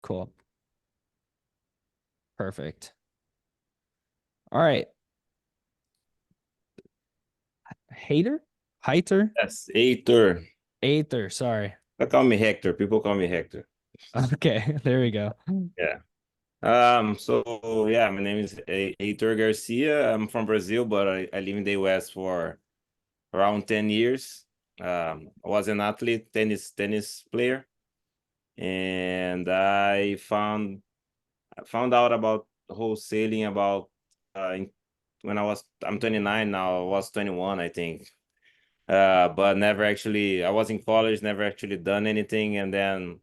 Cool. Perfect. All right. Hater? Heiter? Yes, Heitor. Aether, sorry. They call me Hector. People call me Hector. Okay, there we go. Yeah. So yeah, my name is Heitor Garcia. I'm from Brazil, but I live in the US for around 10 years. I was an athlete, tennis player, and I found out about wholesaling about when I'm 29 now. I was 21, I think. But never actually. I was in college, never actually done anything, and then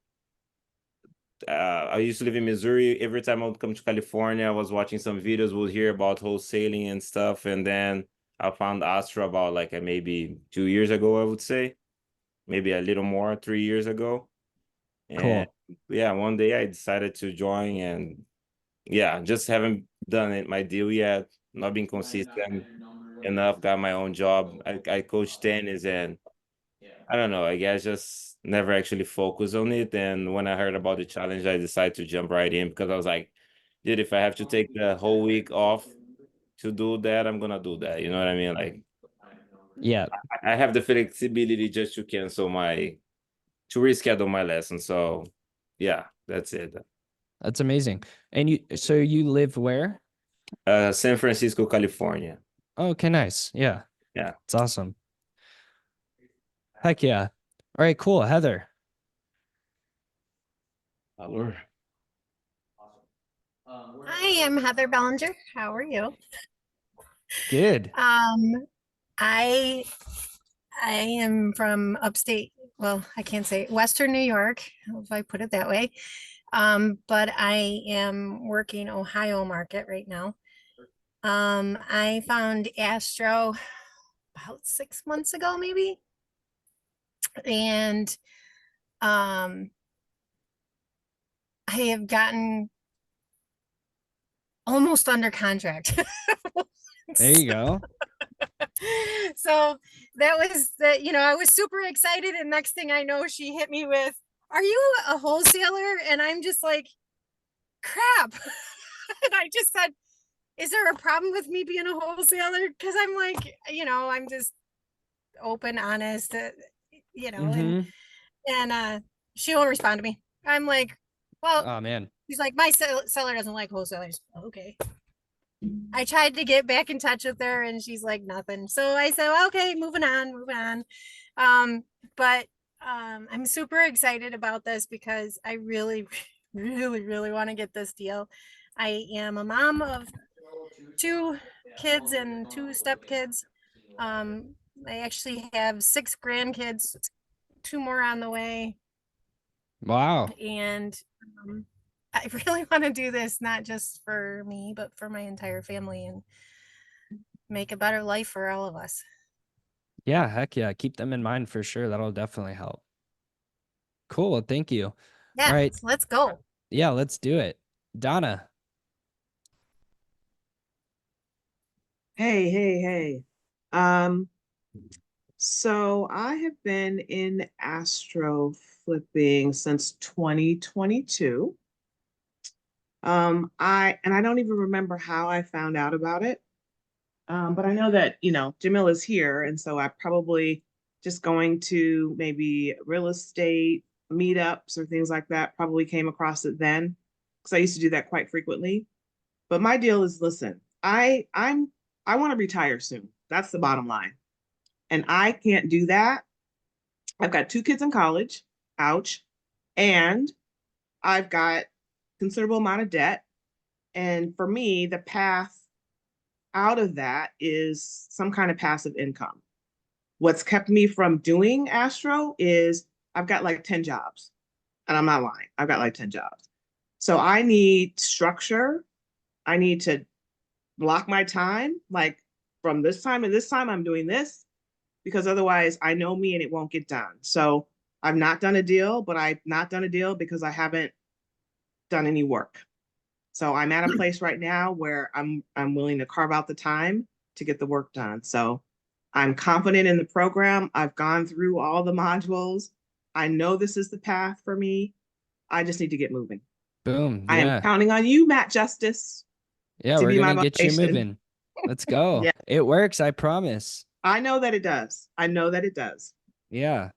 I used to live in Missouri. Every time I would come to California, I was watching some videos, would hear about wholesaling and stuff, and then I found Astro about like maybe 2 years ago, I would say, maybe a little more, 3 years ago. And Cool. yeah, one day I decided to join, and yeah, just haven't done it my deal yet. Not been consistent enough. Got my own job. I coach tennis, and I don't know. I guess just never actually focused on it. And when I heard about the challenge, I decided to jump right in because I was like, dude, if I have to take the whole week off to do that, I'm gonna do that. You know what I mean? Like Yeah, I have the flexibility just to cancel to reschedule my lesson. So yeah, that's it. that's amazing. And so you live where? San Francisco, California. Oh, okay, nice. Yeah, Yeah. it's awesome. Heck yeah. All right, cool. Heather. Hello. Hi, I'm Heather Bellinger. How are you? Good. Um, I I am from upstate. Well, I can't say Western New York, if I put it that way. But I am working Ohio market right now. I found Astro about 6 months ago, maybe, and um, I have gotten almost under contract. There you go. So that was that, I was super excited. And next thing I know, she hit me with, "Are you a wholesaler?" And I'm just like, crap. And I just said, "Is there a problem with me being a wholesaler?" Because I'm like, I'm just open, honest, you know, and Mm-hmm. and she won't respond to me. I'm like, well, Oh man. she's like, "My seller doesn't like wholesalers." Okay. I tried to get back in touch with her and she's like nothing. So I said, well, okay, moving on. Um, but I'm super excited about this because I really, really want to get this deal. I am a mom of two kids and two stepkids. Um, I actually have six grandkids, two more on the way, Wow. and I really want to do this not just for me, but for my entire family and make a better life for all of us. Yeah, heck yeah. Keep them in mind for sure. That'll definitely help. Cool. Well, thank you. All Yeah, right. so let's go. Yeah, let's do it. Donna. Hey, hey, hey. Um, so I have been in astro flipping since 2022. I don't even remember how I found out about it. But I know that, Jamil is here, and so I probably just going to maybe real estate meetups or things like that, probably came across it then because I used to do that quite frequently. But my deal is, listen, I want to retire soon. That's the bottom line. And I can't do that. I've got two kids in college. Ouch. And I've got considerable amount of debt. And for me, the path out of that is some kind of passive income. What's kept me from doing Astro is I've got like 10 jobs. And I'm not lying. I've got like 10 jobs. So I need structure. I need to block my time. Like from this time to this time, I'm doing this because otherwise I know me and it won't get done. So I've not done a deal, but I've not done a deal because I haven't done any work. So I'm at a place right now where I'm willing to carve out the time to get the work done. So I'm confident in the program. I've gone through all the modules. I know this is the path for me. I just need to get moving. Boom. I am Yeah. counting on you, Matt Justice, Yeah, to we're be my gonna get you motivation. moving. Let's go. Yeah, It works, I promise. I know that it does. I know that it does. Yeah.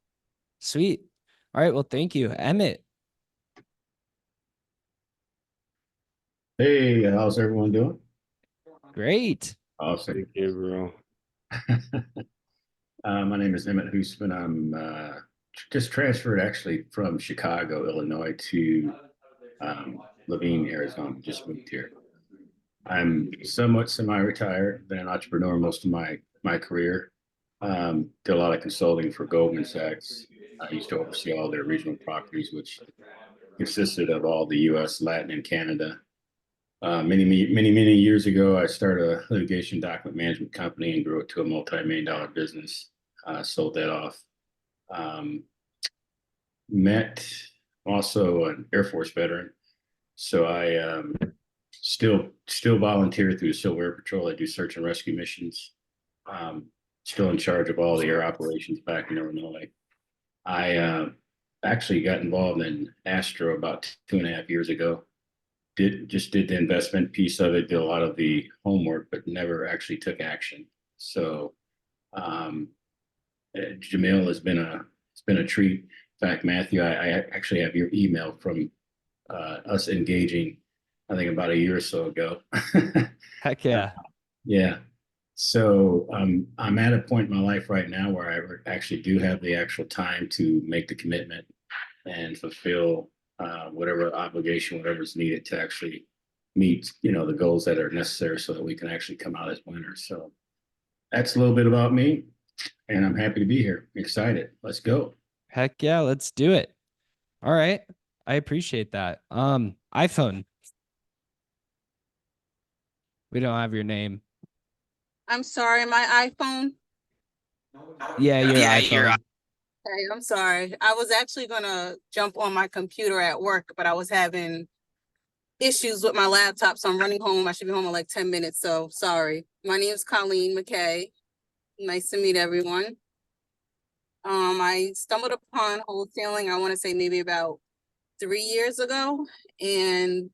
Sweet. All right. Well, thank you. Emmett. Hey, how's everyone doing? Great. Awesome. Thank you, bro. My name is Emmett Hoosman. I'm just transferred actually from Chicago, Illinois to Levine, Arizona. Just moved here. I'm somewhat semi-retired, been an entrepreneur most of my career. Did a lot of consulting for Goldman Sachs. I used to oversee all their regional properties, which consisted of all the U.S., Latin, and Canada. Many years ago, I started a litigation document management company and grew it to a multi-million-dollar business. Sold that off. Met also an Air Force veteran, so I still volunteer through the Civil Air Patrol. I do search and rescue missions. Still in charge of all the air operations back in Illinois. I actually got involved in Astro about 2.5 years ago. Did the investment piece of it, did a lot of the homework, but never actually took action. So Jamil it's been a treat. In fact, Matthew, I actually have your email from us engaging, I think about a year or so ago. Heck yeah. Yeah. So I'm at a point in my life right now where I actually do have the actual time to make the commitment and fulfill whatever obligation, whatever's needed to actually meet, the goals that are necessary so that we can actually come out as winners. So that's a little bit about me, and I'm happy to be here. Excited. Let's go. Heck yeah. Let's do it. All right. I appreciate that. iPhone. We don't have your name. I'm sorry, my iPhone. Yeah, your iPhone. Hey, I'm sorry. I was actually gonna jump on my computer at work, but I was having issues with my laptop, so I'm running home. I should be home in like 10 minutes, so sorry. My name is Colleen McKay. Nice to meet everyone. I stumbled upon wholesaling, I want to say maybe about 3 years ago, and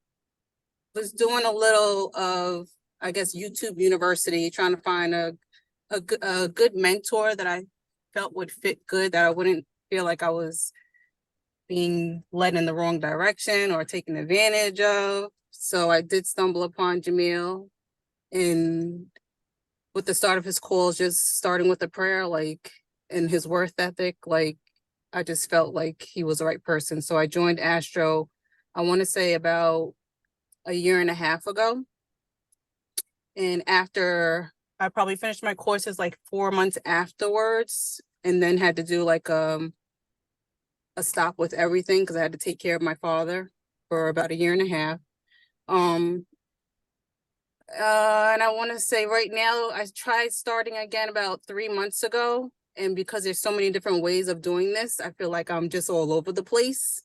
was doing a little of, I guess, YouTube University, trying to find a good mentor that I felt would fit good, that I wouldn't feel like I was being led in the wrong direction or taken advantage of. So I did stumble upon Jamil, and with the start of his calls, just starting with the prayer, like, and his worth ethic, like, I just felt like he was the right person. So I joined Astro, I want to say about a year and a half ago. And after I probably finished my courses like 4 months afterwards, and then had to do like a stop with everything because I had to take care of my father for about a year and a half. And I want to say right now, I tried starting again about 3 months ago. And because there's so many different ways of doing this, I feel like I'm just all over the place.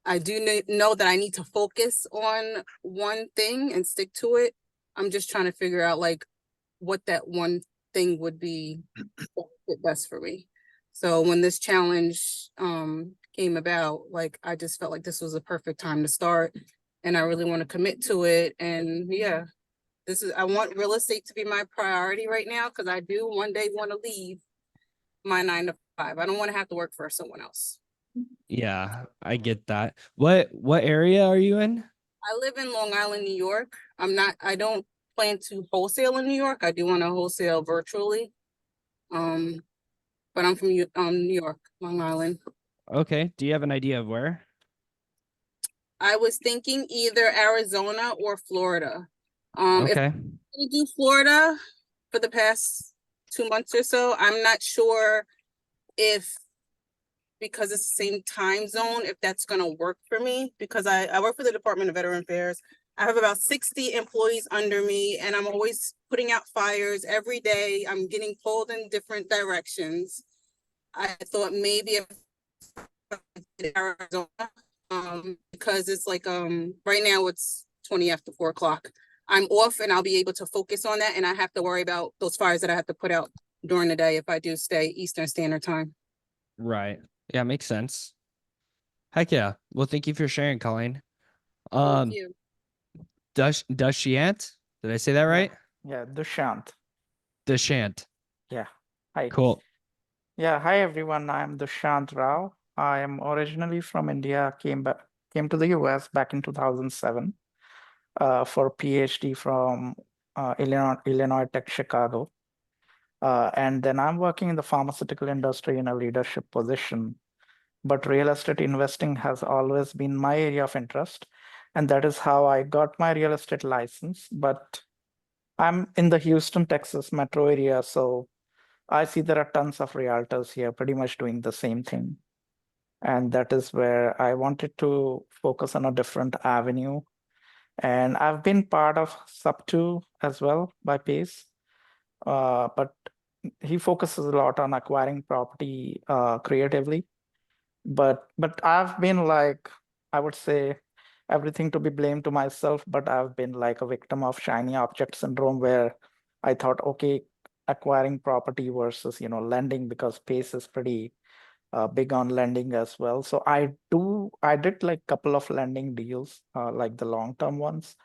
I do know that I need to focus on one thing and stick to it. I'm just trying to figure out like what that one thing would be best for me. So when this challenge came about, like, I just felt like this was a perfect time to start, and I really want to commit to it. And yeah, I want real estate to be my priority right now, because I do one day want to leave my 9 to 5. I don't want to have to work for someone else. Yeah, I get that. What area are you in? I live in Long Island, New York. I don't plan to wholesale in New York. I do want to wholesale virtually. But I'm from New York, Long Island. Okay. Do you have an idea of where? I was thinking either Arizona or Florida. If Okay. we do Florida for the past 2 months or so, I'm not sure if, because it's the same time zone, if that's going to work for me, because I work for the Department of Veteran Affairs. I have about 60 employees under me, and I'm always putting out fires every day. I'm getting pulled in different directions. I thought maybe if I did Arizona, because it's like right now it's 20 after 4 o'clock. I'm off and I'll be able to focus on that, and I have to worry about those fires that I have to put out during the day if I do stay Eastern Standard Time. Right. Yeah, makes sense. Heck yeah. Well, thank you for sharing, Colleen. Um, you. Dushyant? Did I say that right? Yeah, Dushant. Dushyant. Yeah. Hi. Cool. Yeah, hi everyone. I'm Dushant Rao. I am originally from India, came to the US back in 2007 for PhD from Illinois Tech Chicago. And then I'm working in the pharmaceutical industry in a leadership position. But real estate investing has always been my area of interest. And that is how I got my real estate license. But I'm in the Houston, Texas metro area. So I see there are tons of realtors here pretty much doing the same thing. And that is where I wanted to focus on a different avenue. And I've been part of Sub2 as well by Pace. But he focuses a lot on acquiring property creatively. But I've been like, I would say everything to be blamed to myself, but I've been like a victim of shiny object syndrome where I thought, okay, acquiring property versus, lending, because Pace is pretty big on lending as well. So I did like couple of lending deals, like the long-term ones,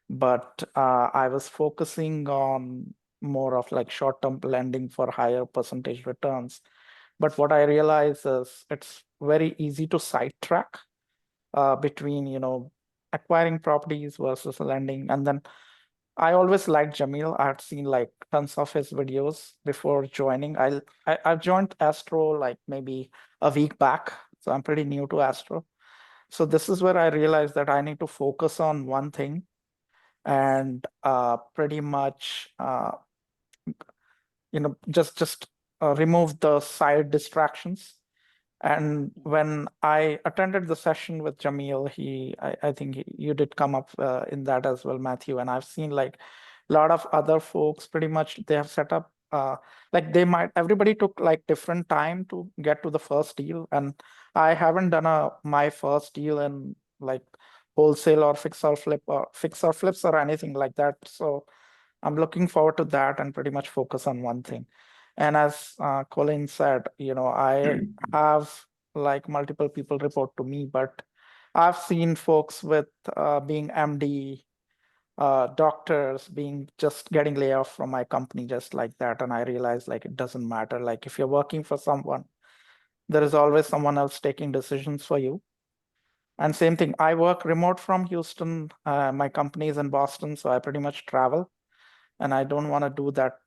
but I was focusing on more of like short-term lending for higher percentage returns. But what I realize is it's very easy to sidetrack between, acquiring properties versus lending. And then I always liked Jamil. I had seen like tons of his videos before joining. I joined Astro like maybe a week back, so I'm pretty new to Astro. So this is where I realized that I need to focus on one thing and pretty much just remove the side distractions. And when I attended the session with Jamil, I think you did come up in that as well, Matthew. And I've seen like a lot of other folks pretty much they have set up like everybody took like different time to get to the first deal. And I haven't done my first deal in like wholesale or fix or flips or anything like that. So I'm looking forward to that and pretty much focus on one thing. And as Colin said, I have like multiple people report to me, but I've seen folks with being MD, doctors being just getting layoff from my company just like that. And I realized like it doesn't matter. Like if you're working for someone, there is always someone else taking decisions for you. And same thing, I work remote from Houston. My company is in Boston, so I pretty much travel. And I don't want to do that,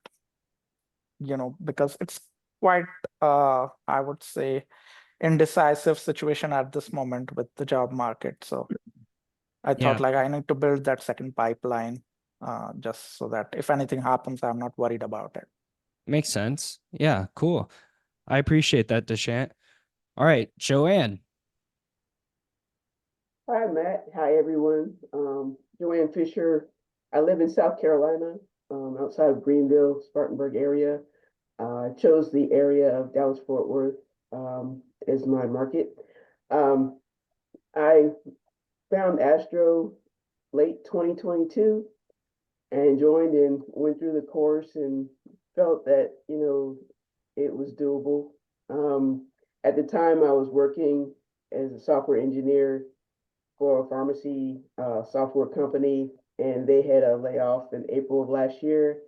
because it's quite, I would say, indecisive situation at this moment with the job market. So I Yeah. thought like I need to build that second pipeline, just so that if anything happens, I'm not worried about it. Makes sense. Yeah, cool. I appreciate that, Dushyant. All right, Joanne. Hi, Matt. Hi, everyone. Joanne Fisher. I live in South Carolina, outside of Greenville, Spartanburg area. I chose the area of Dallas-Fort Worth as my market. I found Astro late 2022 and joined and went through the course and felt that, it was doable. At the time, I was working as a software engineer for a pharmacy software company, and they had a layoff in April of last year,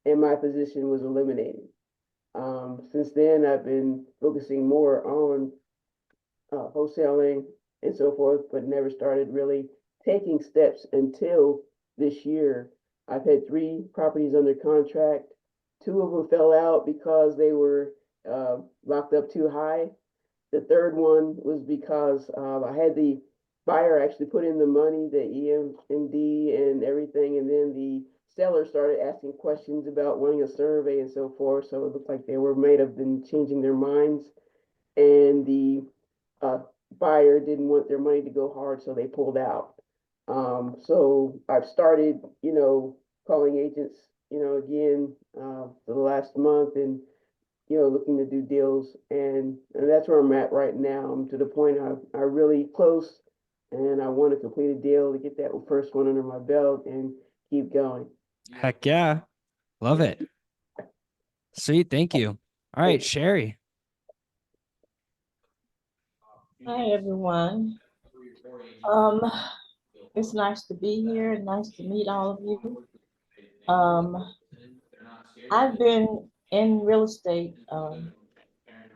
and my position was eliminated. Since then, I've been focusing more on wholesaling and so forth, but never started really taking steps until this year. I've had 3 properties under contract. 2 of them fell out because they were locked up too high. The third one was because I had the buyer actually put in the money, the EMD and everything, and then the seller started asking questions about wanting a survey and so forth. So it looked like they may have been changing their minds, and the buyer didn't want their money to go hard, so they pulled out. So I've started, calling agents, again for the last month, and looking to do deals, and that's where I'm at right now. I'm to the point I really close, and I want to complete a deal to get that first one under my belt and keep going. Heck yeah. Love it. Sweet. Thank you. All right, Sherry. Hi everyone. Um, It's nice to be here and nice to meet all of you. I've been in real estate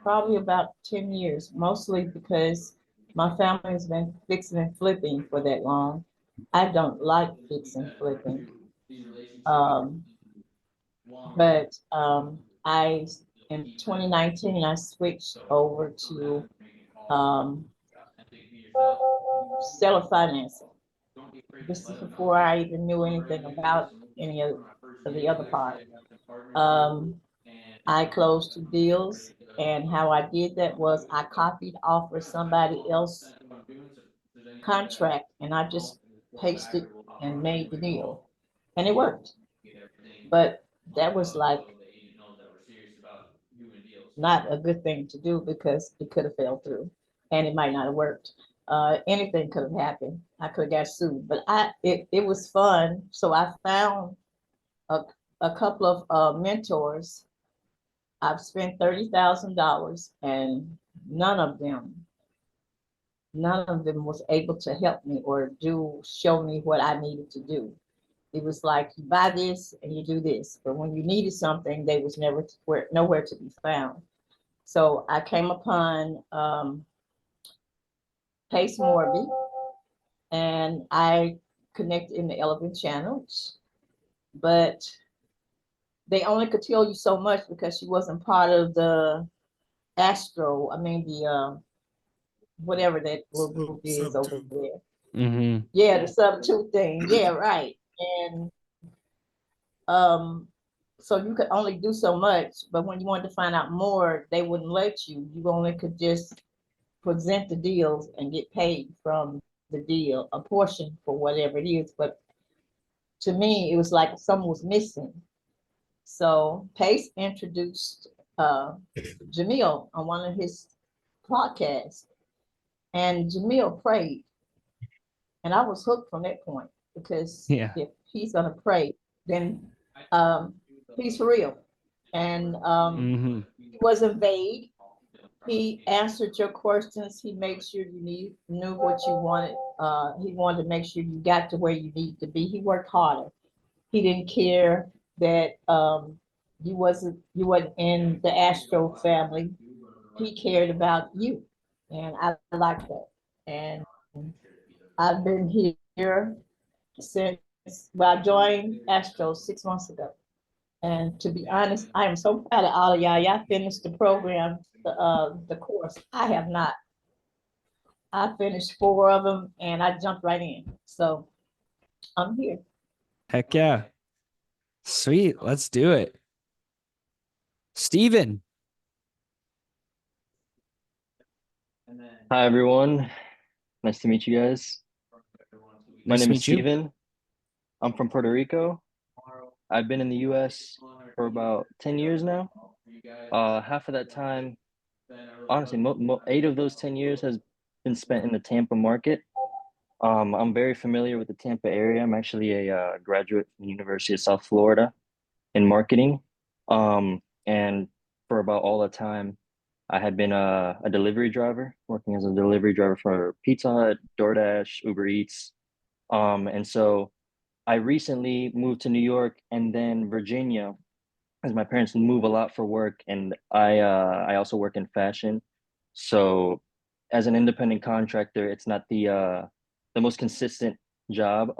probably about 10 years, mostly because my family's been fixing and flipping for that long. I don't like fixing flipping. But I in 2019 I switched over to seller financing. This is before I even knew anything about any of the other part. I closed 2 deals, and how I did that was I copied off of somebody else's contract, and I just pasted and made the deal, and it worked. But that was like not a good thing to do because it could have fell through, and it might not have worked. Anything could have happened. I could have got sued, but it was fun. So I found a, a couple of mentors. I've spent $30,000, and none of them was able to help me or show me what I needed to do. It was like you buy this and you do this, but when you needed something, they was nowhere to be found. So I came upon Pace Morby, and I connected in the Elephant channels, but they only could tell you so much because she wasn't part of the the whatever that little group is over there. Mm-hmm. Yeah, the sub two thing. Yeah, right. And so you could only do so much, but when you wanted to find out more, they wouldn't let you. You only could just present the deals and get paid from the deal, a portion for whatever it is. But to me, it was like something was missing. So Pace introduced Jamil on one of his podcasts, and Jamil prayed, and I was hooked from that point because Yeah. if he's gonna pray, then he's for real. And Mm-hmm. he wasn't vague. He answered your questions. He made sure you knew what you wanted. He wanted to make sure you got to where you need to be. He worked harder. He didn't care that you wasn't in the Astro family. He cared about you, and I like that. And I've been here since I joined Astro 6 months ago. And to be honest, I am so proud of all of y'all. Y'all finished the program, the course. I have not. I finished 4 of them and I jumped right in. So I'm here. Heck yeah. Sweet. Let's do it. Steven. Hi, everyone. Nice to meet you guys. My Nice to name is meet you. Steven. I'm from Puerto Rico. I've been in the US for about 10 years now. Half of that time, honestly, 8 of those 10 years has been spent in the Tampa market. I'm very familiar with the Tampa area. I'm actually a graduate from the University of South Florida in marketing. And for about all the time, I had been a delivery driver, working as a delivery driver for Pizza Hut, DoorDash, Uber Eats. And so I recently moved to New York and then Virginia, as my parents move a lot for work, and I also work in fashion. So as an independent contractor, it's not the most consistent job.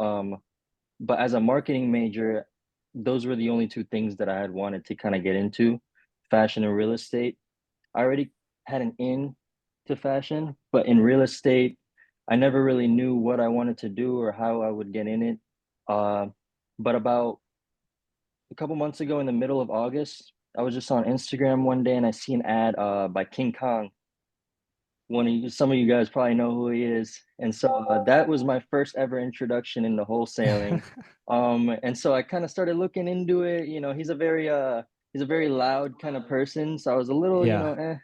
But as a marketing major, those were the only 2 things that I had wanted to kind of get into, fashion and real estate. I already had an in to fashion, but in real estate, I never really knew what I wanted to do or how I would get in it. Uh, but about a couple months ago, in the middle of August, I was just on Instagram one day and I see an ad by King Kong. Some of you guys probably know who he is, and so that was my first ever introduction into wholesaling. And so I kind of started looking into it. He's a very loud kind of person, so I was a little, Yeah.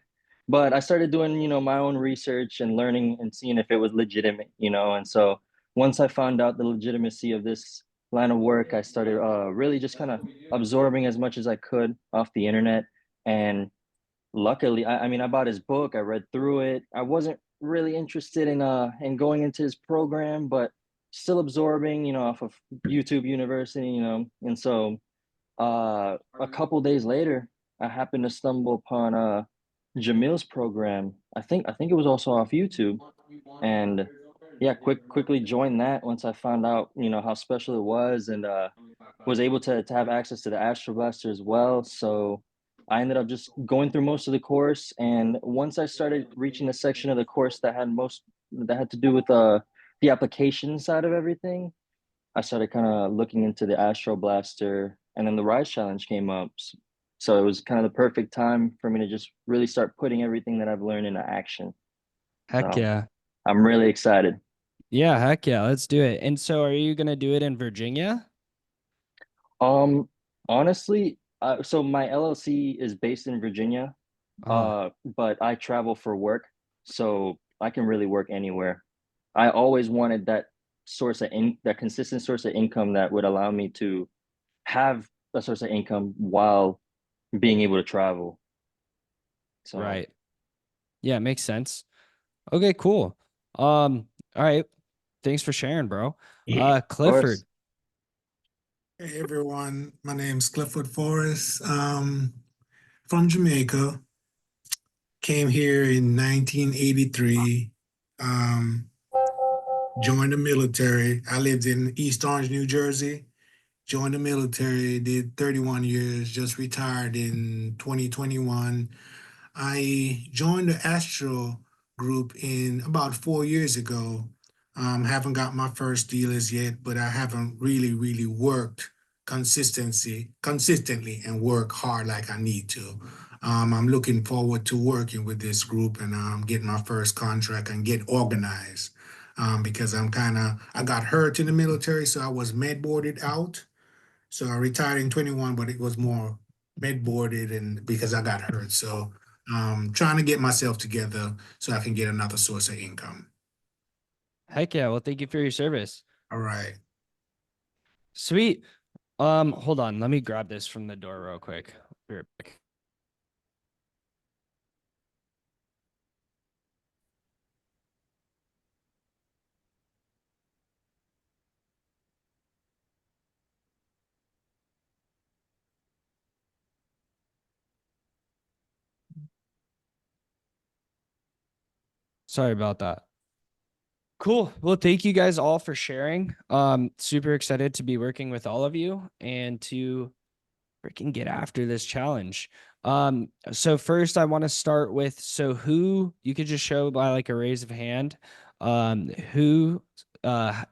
but I started doing, my own research and learning and seeing if it was legitimate. And so once I found out the legitimacy of this line of work, I started really just kind of absorbing as much as I could off the internet. And luckily, I mean, I bought his book, I read through it. I wasn't really interested in going into his program, but still absorbing, off of YouTube University, and so a couple days later, I happened to stumble upon Jamil's program. I think it was also off YouTube, and yeah, quickly joined that once I found out, how special it was, and was able to have access to the Astro Blaster as well. So I ended up just going through most of the course, and once I started reaching the section of the course that had to do with the application side of everything, I started kind of looking into the Astro Blaster, and then the Rise Challenge came up. So it was kind of the perfect time for me to just really start putting everything that I've learned into action. Heck So yeah. I'm really excited. Yeah, heck yeah. Let's do it. And so are you gonna do it in Virginia? Um, Honestly, so my LLC is based in Virginia, Uh, but I travel for work, so I can really work anywhere. I always wanted that consistent source of income that would allow me to have a source of income while being able to travel. So right. Yeah, makes sense. Okay, cool. All right. Thanks for sharing, bro. of Clifford. course. Hey everyone, my name's Clifford Forrest. From Jamaica. Came here in 1983. Um, joined the military. I lived in East Orange, New Jersey. Joined the military, did 31 years, just retired in 2021. I joined the Astro group in about 4 years ago. Haven't got my first dealers yet, but I haven't really worked consistently and work hard like I need to. I'm looking forward to working with this group and getting my first contract and get organized. Because I got hurt in the military, so I was med boarded out. So I retired in 21, but it was more med boarded and because I got hurt. So trying to get myself together so I can get another source of income. Heck yeah. Well, thank you for your service. All right. Sweet. Hold on. Let me grab this from the door real quick. Be right back. Sorry about that. Cool. Well, thank you guys all for sharing. Super excited to be working with all of you and to freaking get after this challenge. So first I want to start with, so who, you could just show by like a raise of hand, who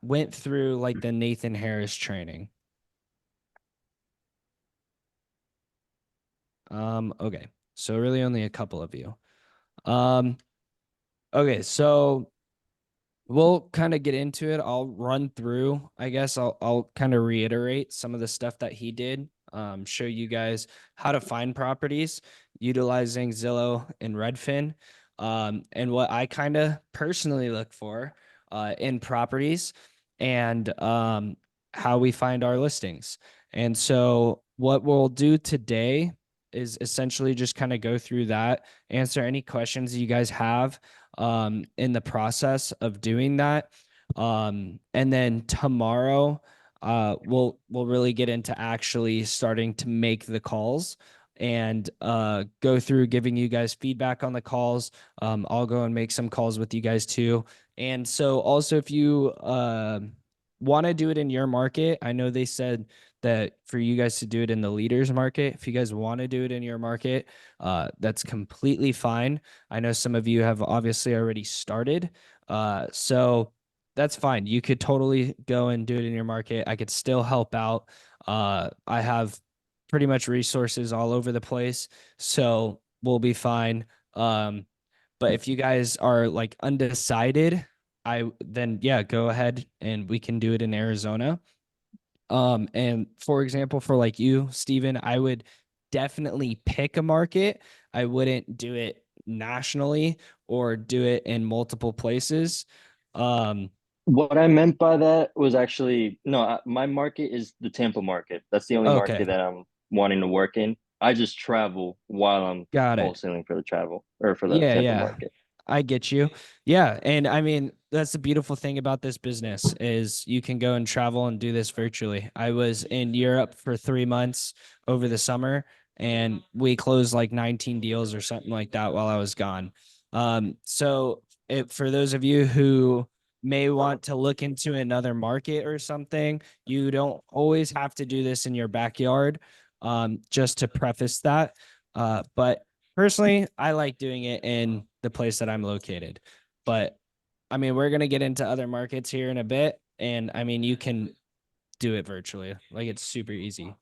went through like the Nathan Harris training. Okay. So really only a couple of you. Okay, so we'll kind of get into it. I'll run through, I guess I'll kind of reiterate some of the stuff that he did, show you guys how to find properties utilizing Zillow and Redfin, and what I kind of personally look for in properties, and how we find our listings. And so what we'll do today is essentially just kind of go through that, answer any questions you guys have in the process of doing that. And then tomorrow, we'll really get into actually starting to make the calls and go through giving you guys feedback on the calls. I'll go and make some calls with you guys too. And so also if you want to do it in your market, I know they said that for you guys to do it in the leaders market, if you guys want to do it in your market, that's completely fine. I know some of you have obviously already started. So that's fine. You could totally go and do it in your market. I could still help out. I have pretty much resources all over the place, so we'll be fine. But if you guys are like undecided, then yeah, go ahead and we can do it in Arizona. And for example, for like you, Steven, I would definitely pick a market. I wouldn't do it nationally or do it in multiple places. What I meant by that was actually no, my market is the Tampa market. That's the only market Okay, that I'm wanting to work in. I just travel while I'm got it. wholesaling for the travel or for the Yeah, Tampa yeah. market. I get you. Yeah. And I mean, that's the beautiful thing about this business is you can go and travel and do this virtually. I was in Europe for 3 months over the summer and we closed like 19 deals or something like that while I was gone. So for those of you who may want to look into another market or something, you don't always have to do this in your backyard. Just to preface that. But personally, I like doing it in the place that I'm located. But I mean, we're going to get into other markets here in a bit. And I mean, you can do it virtually. Like it's super easy.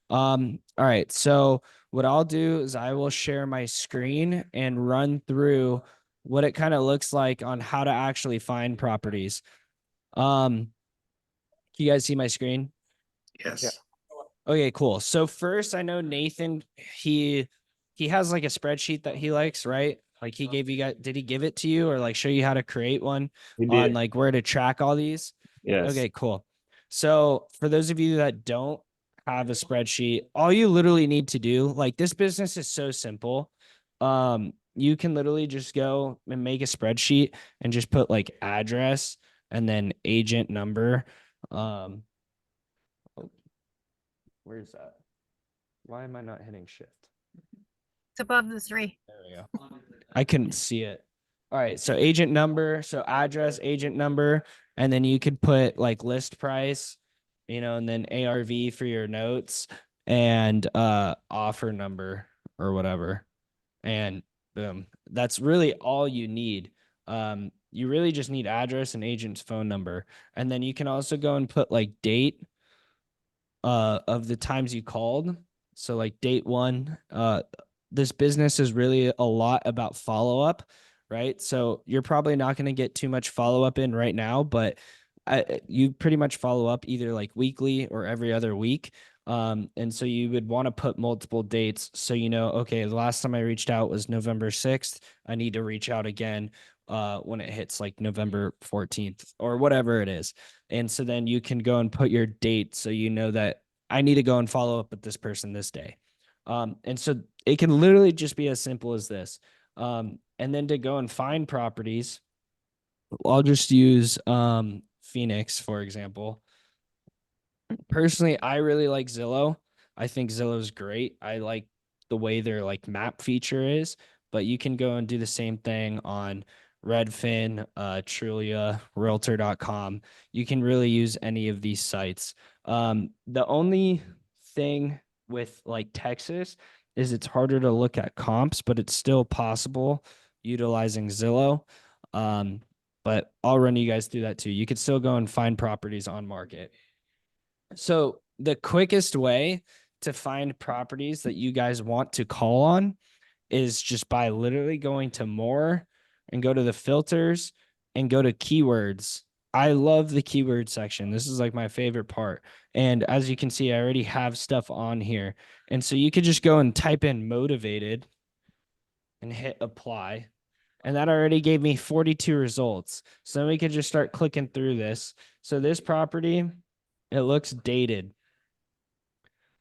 All right. So what I'll do is I will share my screen and run through what it kind of looks like on how to actually find properties. Can you guys see my screen? Yes. Okay, cool. So first, I know Nathan, he has like a spreadsheet that he likes, right? Like he gave you guys, did he give it to you or like show you how to create one We on did. like where to track all these? Yes. Okay, cool. So for those of you that don't have a spreadsheet, all you literally need to do, like this business is so simple. You can literally just go and make a spreadsheet and just put like address and then agent number. Where's that? Why am I not hitting shift? It's above the 3. There we go. I couldn't see it. All right. So agent number, so address, agent number, and then you could put like list price, and then ARV for your notes and offer number or whatever. And boom. That's really all you need. You really just need address and agent's phone number. And then you can also go and put like date of the times you called. So like date 1, this business is really a lot about follow up, right? So you're probably not going to get too much follow up in right now, but you pretty much follow up either like weekly or every other week. And so you would want to put multiple dates. So, okay, the last time I reached out was November 6th. I need to reach out again when it hits like November 14th or whatever it is. And so then you can go and put your date so you know that I need to go and follow up with this person this day. And so it can literally just be as simple as this. And then to go and find properties, I'll just use Phoenix, for example. Personally, I really like Zillow. I think Zillow's great. I like the way their like map feature is, but you can go and do the same thing on Redfin, Trulia, Realtor.com. You can really use any of these sites. The only thing with like Texas is it's harder to look at comps, but it's still possible utilizing Zillow. But I'll run you guys through that too. You could still go and find properties on market. So the quickest way to find properties that you guys want to call on is just by literally going to more and go to the filters and go to keywords. I love the keyword section. This is like my favorite part. And as you can see, I already have stuff on here. And so you could just go and type in motivated and hit apply. And that already gave me 42 results. So then we could just start clicking through this. So this property, it looks dated.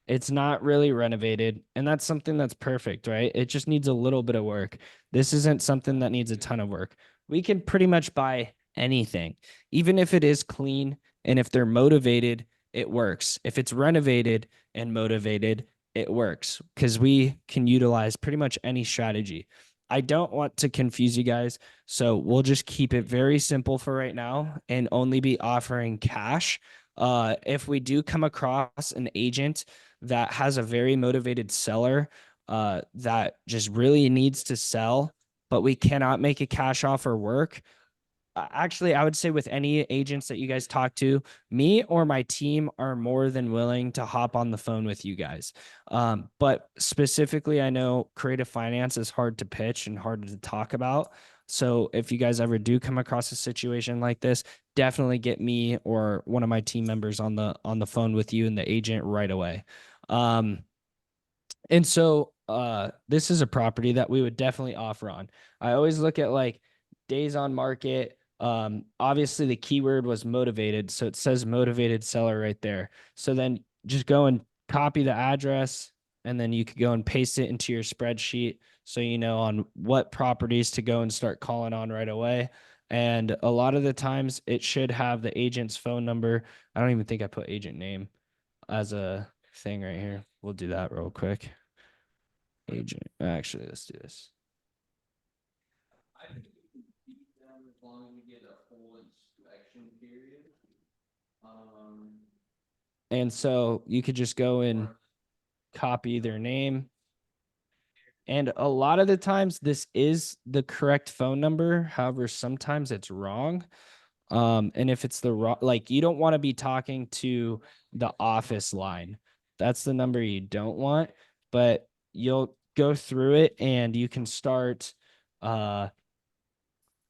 It's not really renovated. And that's something that's perfect, right? It just needs a little bit of work. This isn't something that needs a ton of work. We can pretty much buy anything, even if it is clean. And if they're motivated, it works. If it's renovated and motivated, it works because we can utilize pretty much any strategy. I don't want to confuse you guys. So we'll just keep it very simple for right now and only be offering cash. If we do come across an agent that has a very motivated seller that just really needs to sell, but we cannot make a cash offer work, actually, I would say with any agents that you guys talk to, me or my team are more than willing to hop on the phone with you guys. But specifically, I know creative finance is hard to pitch and hard to talk about. So if you guys ever do come across a situation like this, definitely get me or one of my team members on the phone with you and the agent right away. And so this is a property that we would definitely offer on. I always look at like days on market. Obviously the keyword was motivated, so it says motivated seller right there. So then just go and copy the address and then you could go and paste it into your spreadsheet. so you know on what properties to go and start calling on right away. And a lot of the times it should have the agent's phone number. I don't even think I put agent name as a thing right here. We'll do that real quick. Agent. Actually, let's do this. I think we can beat them as long as we get a full inspection period. And so you could just go and copy their name. And a lot of the times this is the correct phone number. However, sometimes it's wrong. And if it's the wrong, like you don't want to be talking to the office line. That's the number you don't want, but you'll go through it and you can start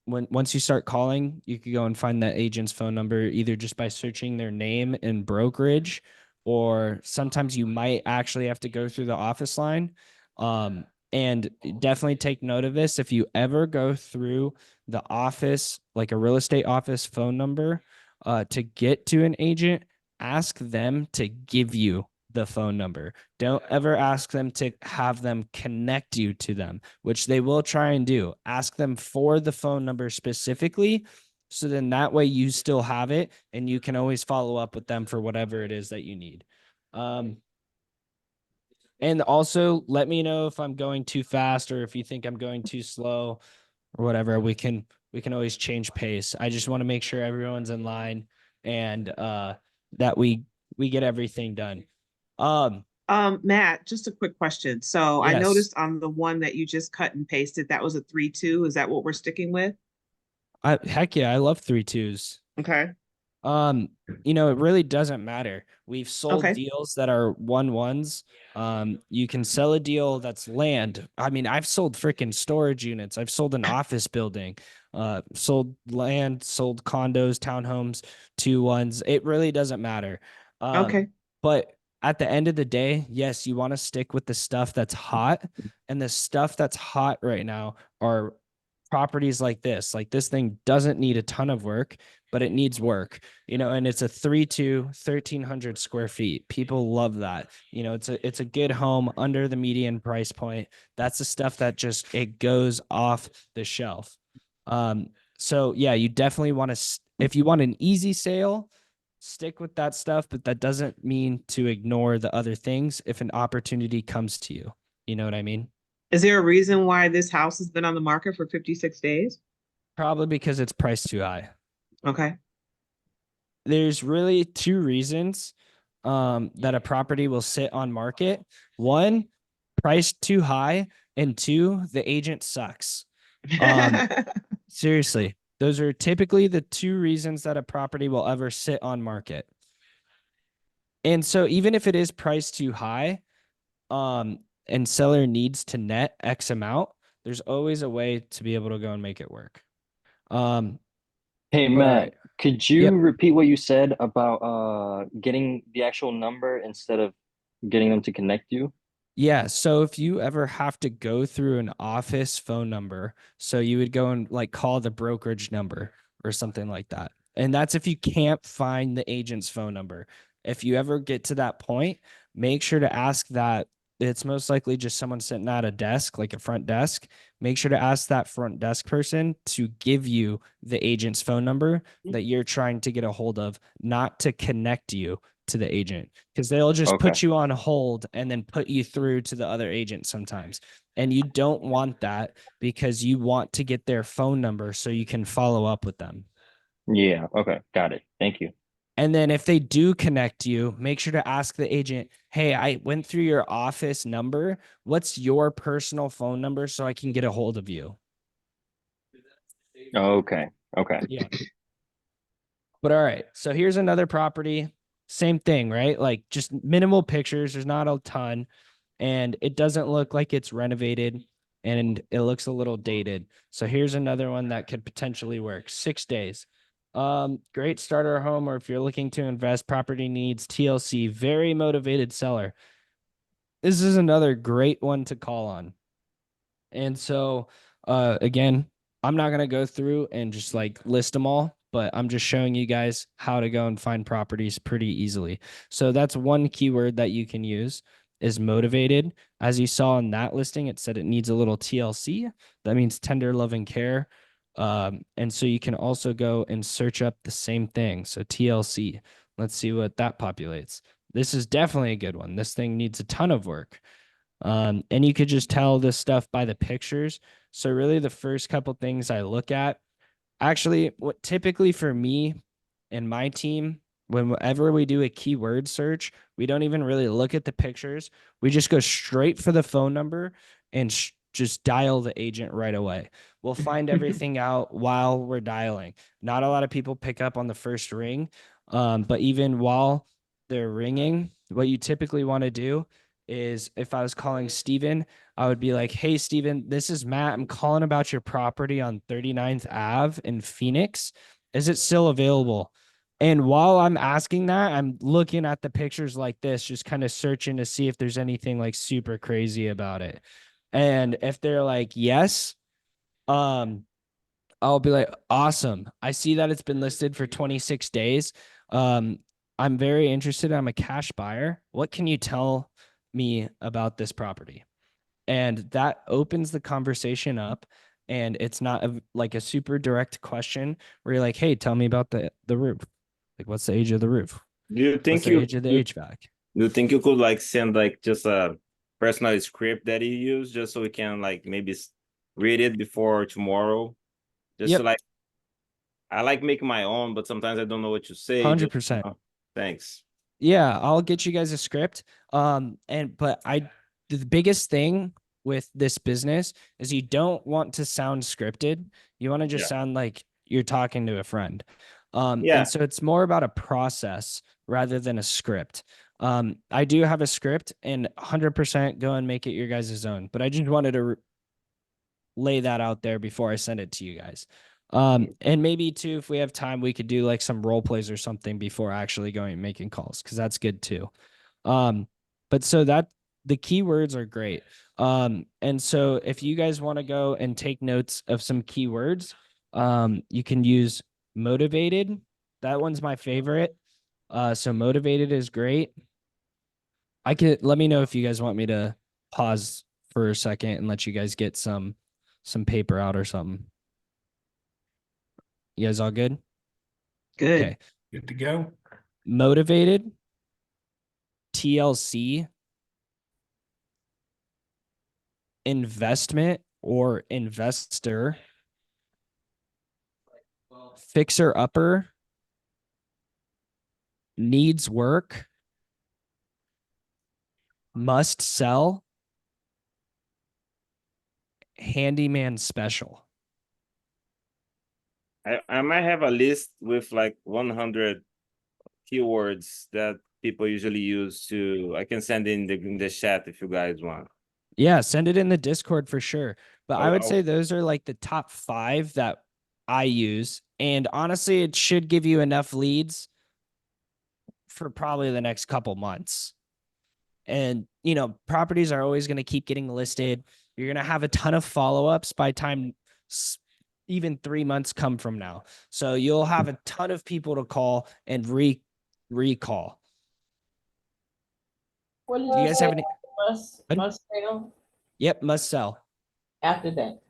once you start calling, you could go and find that agent's phone number either just by searching their name in brokerage, or sometimes you might actually have to go through the office line. And definitely take note of this. If you ever go through the office, like a real estate office phone number, to get to an agent, ask them to give you the phone number. Don't ever ask them to have them connect you to them, which they will try and do. Ask them for the phone number specifically. So then that way you still have it and you can always follow up with them for whatever it is that you need. And also let me know if I'm going too fast or if you think I'm going too slow or whatever. We can always change pace. I just want to make sure everyone's in line and that we get everything done. Matt, just a quick question. So I Yes. noticed on the one that you just cut and pasted, that was a 3-2. Is that what we're sticking with? Heck yeah, I love 3-2s. Okay. It really doesn't matter. We've sold Okay. deals that are 1-1s. You can sell a deal that's land. I mean, I've sold freaking storage units. I've sold an office building, sold land, sold condos, townhomes, 2-1s. It really doesn't matter. Okay. But at the end of the day, yes, you want to stick with the stuff that's hot, and the stuff that's hot right now are properties like this. Like this thing doesn't need a ton of work, but it needs work, and it's a 3-2, 1,300 square feet. People love that. It's a good home under the median price point. That's the stuff that just, it goes off the shelf. So yeah, you definitely want to, if you want an easy sale, stick with that stuff, but that doesn't mean to ignore the other things if an opportunity comes to you. You know what I mean? Is there a reason why this house has been on the market for 56 days? Probably because it's priced too high. Okay. There's really two reasons that a property will sit on market. One, price too high, and two, the agent sucks. Seriously, those are typically the two reasons that a property will ever sit on market. And so even if it is priced too high, and seller needs to net X amount, there's always a way to be able to go and make it work. Hey But, Matt, could you Yep. repeat what you said about getting the actual number instead of getting them to connect you? Yeah. So if you ever have to go through an office phone number, so you would go and like call the brokerage number or something like that. And that's if you can't find the agent's phone number. If you ever get to that point, make sure to ask that. It's most likely just someone sitting at a desk, like a front desk. Make sure to ask that front desk person to give you the agent's phone number that you're trying to get a hold of, not to connect you to the agent, because they'll just Okay. put you on hold and then put you through to the other agent sometimes. And you don't want that, because you want to get their phone number so you can follow up with them. Yeah, okay, got it. Thank you. And then if they do connect you, make sure to ask the agent, hey, I went through your office number. What's your personal phone number so I can get a hold of you? Okay, okay. Yeah. But all right. So here's another property. Same thing, right? Like just minimal pictures. There's not a ton. And it doesn't look like it's renovated, and it looks a little dated. So here's another one that could potentially work. 6 days. Great starter home, or if you're looking to invest, property needs TLC, very motivated seller. This is another great one to call on. And so again, I'm not going to go through and just like list them all, but I'm just showing you guys how to go and find properties pretty easily. So that's one keyword that you can use. is motivated. As you saw in that listing, it said it needs a little TLC. That means tender love and care. And so you can also go and search up the same thing. So TLC, let's see what that populates. This is definitely a good one. This thing needs a ton of work. And you could just tell this stuff by the pictures. So really the first couple things I look at, actually what typically for me and my team, whenever we do a keyword search, we don't even really look at the pictures. We just go straight for the phone number and just dial the agent right away. We'll find everything out while we're dialing. Not a lot of people pick up on the first ring, but even while they're ringing, what you typically want to do is if I was calling Steven, I would be like, hey, Steven, this is Matt. I'm calling about your property on 39th Ave in Phoenix. Is it still available? And while I'm asking that, I'm looking at the pictures like this, just kind of searching to see if there's anything like super crazy about it. And if they're like, yes, I'll be like, awesome. I see that it's been listed for 26 days. I'm very interested. I'm a cash buyer. What can you tell me about this property? And that opens the conversation up. And it's not like a super direct question where you're like, hey, tell me about the roof. Like, what's the age of the roof? Do you What's think the age of the HVAC? do you think you could like send like just a personal script that you use just so we can like maybe read it before tomorrow? Just Yep. to like, I like making my own, but sometimes I don't know what you say. 100%. Thanks. Yeah, I'll get you guys a script. But the biggest thing with this business is you don't want to sound scripted. You want to just sound like you're talking to a friend. And so it's more about a process rather than a script. I do have a script and 100% go and make it your guys' own, but I just wanted to lay that out there before I send it to you guys. And maybe too, if we have time, we could do like some role plays or something before actually going and making calls, because that's good too. But so that the keywords are great. And so if you guys want to go and take notes of some keywords, you can use motivated. That one's my favorite. So motivated is great. Let me know if you guys want me to pause for a second and let you guys get some paper out or something. You guys all good? Good. Okay. Good to go. Motivated, TLC, investment or investor, fixer upper, needs work, must sell, handyman special. I might have a list with like 100 keywords that people usually use to. I can send in the chat if you guys want. Yeah, send it in the Discord for sure. But I would I'll- say those are like the top 5 that I use. And honestly, it should give you enough leads for probably the next couple months. And, properties are always going to keep getting listed. You're going to have a ton of follow-ups by time even 3 months come from now. So you'll have a ton of people to call and recall. What did Do you guys say? have any? Must sell Yep, must sell. after that.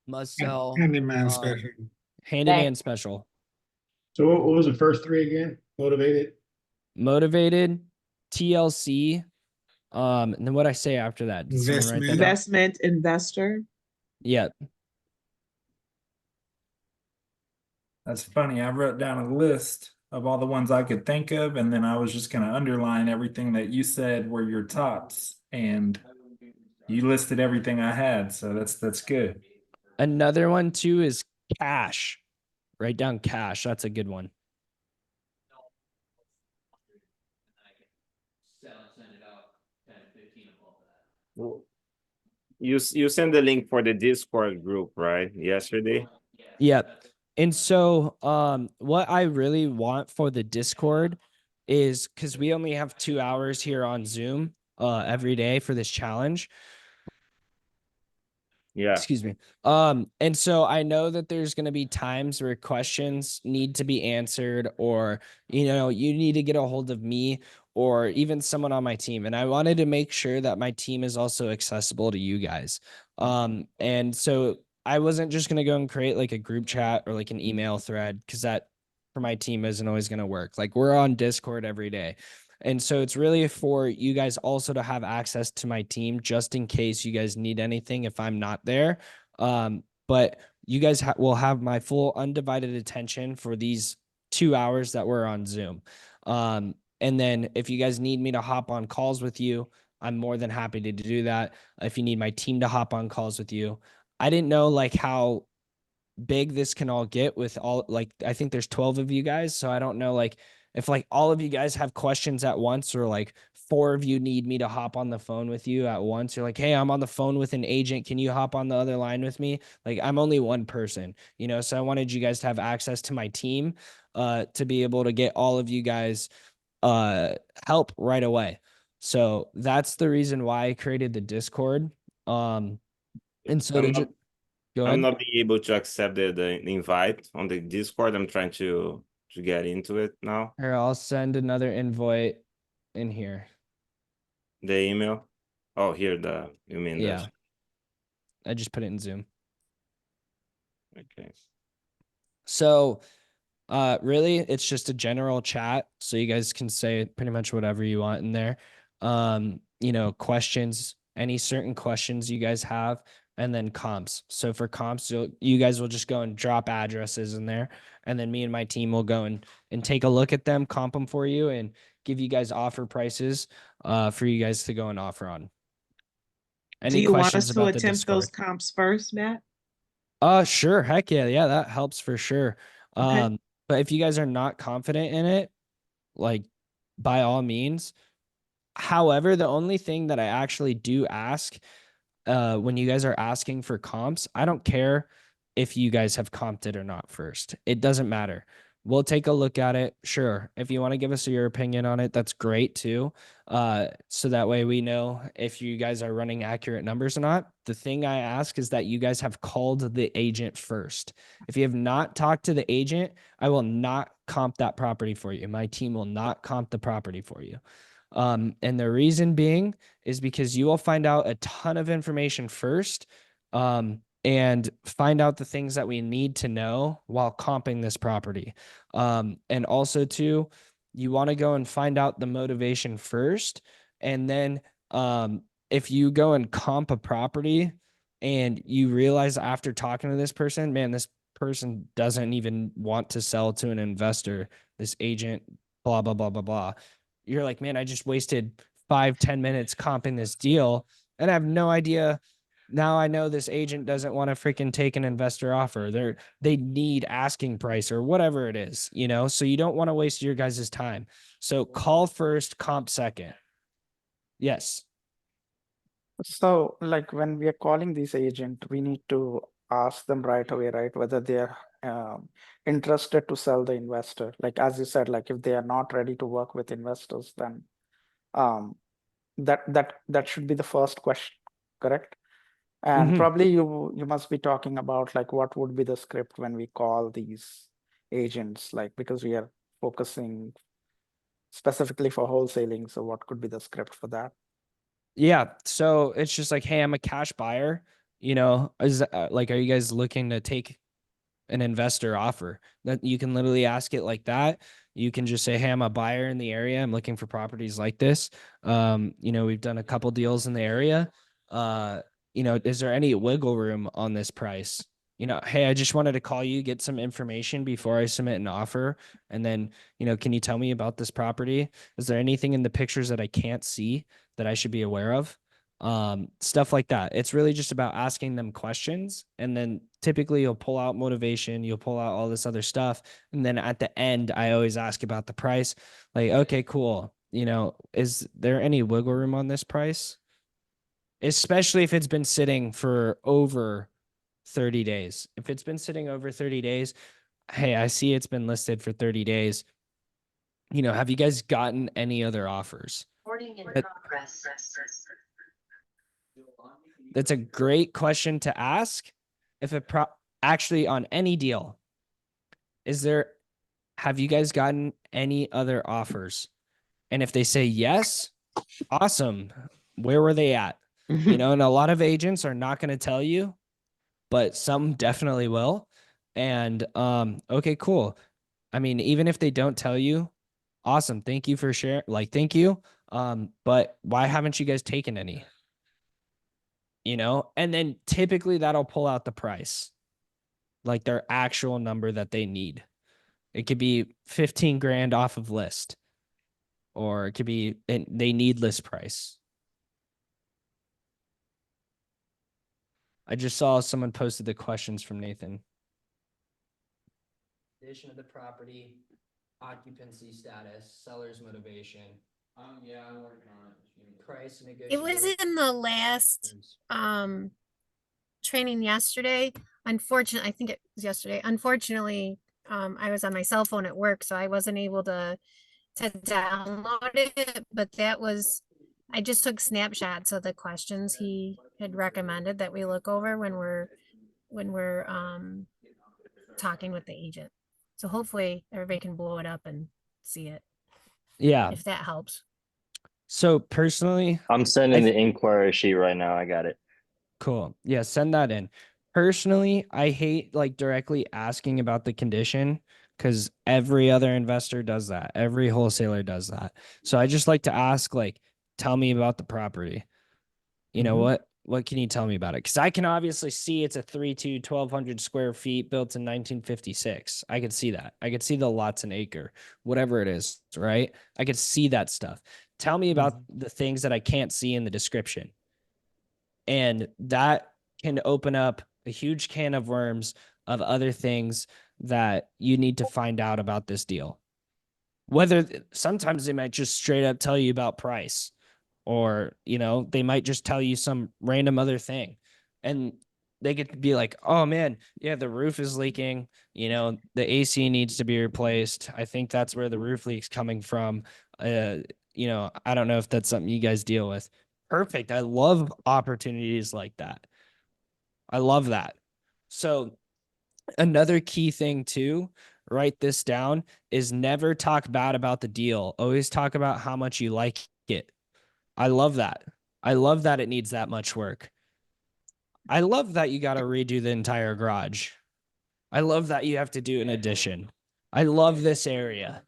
Must sell. Handyman special. Handyman special. So what was the first 3 again? Motivated, TLC. And then what I say after that? Did someone write that down? Investment investor. Yeah. That's funny. I wrote down a list of all the ones I could think of, and then I was just going to underline everything that you said were your tops, and you listed everything I had, so that's good. Another one too is cash. Write down cash. That's a good one. You send the link for the Discord group, right? Yesterday. Yep. And so what I really want for the Discord is, because we only have 2 hours here on Zoom every day for this challenge. Yeah. Excuse me. And so I know that there's going to be times where questions need to be answered, or, you know, you need to get a hold of me or even someone on my team. And I wanted to make sure that my team is also accessible to you guys. And so I wasn't just going to go and create like a group chat or like an email thread, because that for my team isn't always going to work. Like, we're on Discord every day. And so it's really for you guys also to have access to my team, just in case you guys need anything if I'm not there. But you guys will have my full undivided attention for these 2 hours that we're on Zoom. And then if you guys need me to hop on calls with you, I'm more than happy to do that. If you need my team to hop on calls with you, I didn't know like how big this can all get with all, like, I think there's 12 of you guys. So I don't know, like, if like all of you guys have questions at once, or like 4 of you need me to hop on the phone with you at once. You're like, hey, I'm on the phone with an agent. Can you hop on the other line with me? Like, I'm only one person, you know, so I wanted you guys to have access to my team, to be able to get all of you guys, help right away. So that's the reason why I created the Discord. And so I'm to not, just go I'm ahead. not being able to accept the invite on the Discord. I'm trying to get into it now. Here, I'll send another invite in here. The email. Oh, here you mean Yeah. that. I just put it in Zoom. Okay. So, really, it's just a general chat, so you guys can say pretty much whatever you want in there. You know, questions, any certain questions you guys have, and then comps. So for comps, you guys will just go and drop addresses in there, and then me and my team will go and take a look at them, comp them for you, and give you guys offer prices, for you guys to go and offer on. Do Any you want questions us to about the attempt those Discord? comps first, Matt? Sure. Heck yeah. Yeah, that helps for sure. Okay. But if you guys are not confident in it, like, by all means. However, the only thing that I actually do ask, when you guys are asking for comps, I don't care if you guys have comped it or not first. It doesn't matter. We'll take a look at it. Sure. If you want to give us your opinion on it, that's great too. So that way we know if you guys are running accurate numbers or not. The thing I ask is that you guys have called the agent first. If you have not talked to the agent, I will not comp that property for you. My team will not comp the property for you. And the reason being is because you will find out a ton of information first, and find out the things that we need to know while comping this property. And also too, you want to go and find out the motivation first. And then, if you go and comp a property and you realize after talking to this person, man, this person doesn't even want to sell to an investor, this agent, blah, blah, blah, blah, blah. You're like, man, I just wasted 5-10 minutes comping this deal, and I have no idea. Now I know this agent doesn't want to freaking take an investor offer. They need asking price or whatever it is, you know? So you don't want to waste your guys' time. So call first, comp second. Yes. So, like when we are calling this agent, we need to ask them right away, right? Whether they're interested to sell the investor. Like as you said, like if they are not ready to work with investors, then um, that should be the first question, correct? And Mhm. probably you must be talking about like what would be the script when we call these agents, like because we are focusing specifically for wholesaling. So what could be the script for that? Yeah. So it's just like, hey, I'm a cash buyer. You know, like, are you guys looking to take an investor offer? That you can literally ask it like that. You can just say, hey, I'm a buyer in the area. I'm looking for properties like this. You know, we've done a couple deals in the area. Uh, you know, is there any wiggle room on this price? You know, hey, I just wanted to call you, get some information before I submit an offer. And then, you know, can you tell me about this property? Is there anything in the pictures that I can't see that I should be aware of? Stuff like that. It's really just about asking them questions, and then typically you'll pull out motivation, you'll pull out all this other stuff, and then at the end I always ask about the price. Like, okay, cool, you know, is there any wiggle room on this price, especially if it's been sitting for over 30 days. If it's been sitting over 30 days, hey, I see it's been listed for 30 days. You know, have you guys gotten any other offers? Recording in But progress. That's a great question to ask. If it actually on any deal, have you guys gotten any other offers? And if they say yes, awesome. Where were they at? You know, and a lot of agents are not going to tell you, but some definitely will. And okay, cool. I mean, even if they don't tell you, awesome. Thank you for sharing. Like, thank you. But why haven't you guys taken any? You know, and then typically that'll pull out the price, like their actual number that they need. It could be 15 grand off of list, or it could be they need list price. I just saw someone posted the questions from Nathan. Condition of the property, occupancy status, seller's motivation. Yeah, I'm working on it. Price It was in the last training yesterday. Unfortunately, I think it was yesterday. Unfortunately, I was on my cell phone at work, so I wasn't able to download it, but I just took snapshots of the questions he had recommended that we look over when we're talking with the agent. So hopefully everybody can blow it up and see it. Yeah. If that helps. So personally, I'm sending the inquiry sheet right now. I got it. Cool. Yeah, send that in. Personally, I hate like directly asking about the condition because every other investor does that. Every wholesaler does that. So I just like to ask, like, tell me about the property. You know, what can you tell me about it? Because I can obviously see it's a 1,200 square feet built in 1956. I could see that. I could see the lots an acre, whatever it is, right? I could see that stuff. Tell me about the things that I can't see in the description. And that can open up a huge can of worms of other things that you need to find out about this deal. Whether sometimes they might just straight up tell you about price, or, you know, they might just tell you some random other thing. And they could be like, oh man, yeah, the roof is leaking. You know, the AC needs to be replaced. I think that's where the roof leak's coming from. You know, I don't know if that's something you guys deal with. Perfect. I love opportunities like that. I love that. So another key thing too, write this down, is never talk bad about the deal. Always talk about how much you like it. I love that. I love that it needs that much work. I love that you got to redo the entire garage. I love that you have to do an addition. I love this area.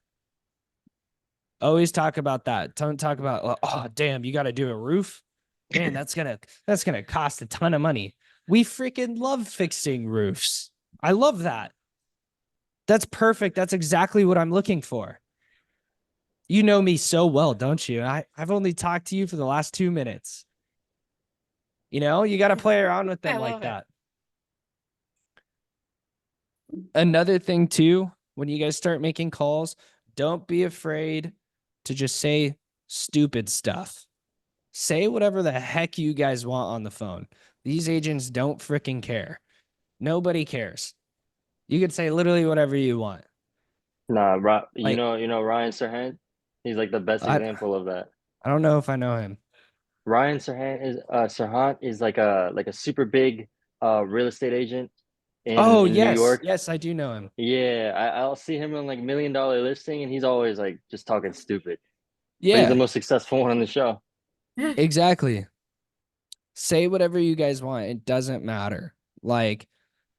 Always talk about that. Don't talk about, oh damn, you got to do a roof. Man, that's gonna cost a ton of money. We freaking love fixing roofs. I love that. That's perfect. That's exactly what I'm looking for. You know me so well, don't you? I've only talked to you for the last 2 minutes. You know, you got to play around with them like that. Another thing too, when you guys start making calls, don't be afraid to just say stupid stuff. Say whatever the heck you guys want on the phone. These agents don't freaking care. Nobody cares. You could say literally whatever you want. Nah, Like, you know Ryan Serhant? He's like the best example of that. I don't know if I know him. Ryan Serhant is like a super big real estate agent in New York. Yes, I do know him. Yeah, I'll see him on like $1 million listing, and he's always like just talking stupid. Yeah, but he's the most successful one on the show. Exactly. Say whatever you guys want. It doesn't matter. Like,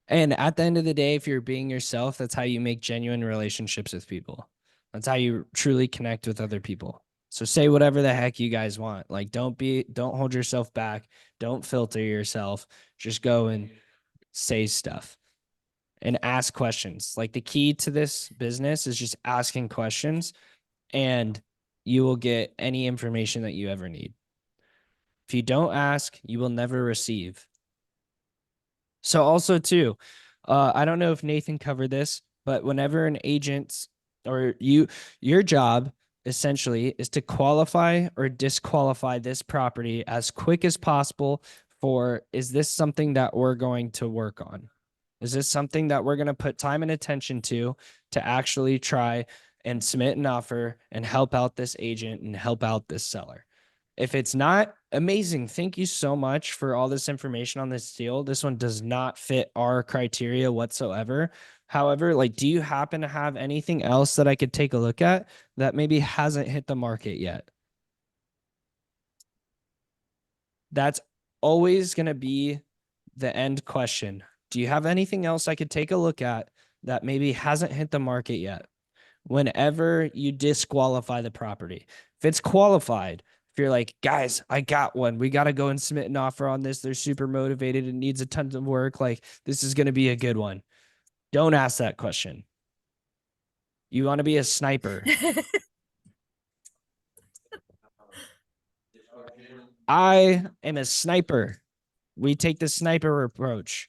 and at the end of the day, if you're being yourself, that's how you make genuine relationships with people. That's how you truly connect with other people. So say whatever the heck you guys want. Like, don't hold yourself back. Don't filter yourself. Just go and say stuff and ask questions. Like, the key to this business is just asking questions, and you will get any information that you ever need. If you don't ask, you will never receive. So also too, I don't know if Nathan covered this, but whenever an agent or your job essentially is to qualify or disqualify this property as quick as possible for, is this something that we're going to work on? Is this something that we're going to put time and attention to actually try and submit an offer and help out this agent and help out this seller? If it's not, amazing. Thank you so much for all this information on this deal. This one does not fit our criteria whatsoever. However, like, do you happen to have anything else that I could take a look at that maybe hasn't hit the market yet? That's always going to be the end question. Do you have anything else I could take a look at that maybe hasn't hit the market yet? Whenever you disqualify the property, if it's qualified, if you're like, guys, I got one, we got to go and submit an offer on this. They're super motivated. It needs a ton of work. Like, this is going to be a good one. Don't ask that question. You want to be a sniper. I am a sniper. We take the sniper approach.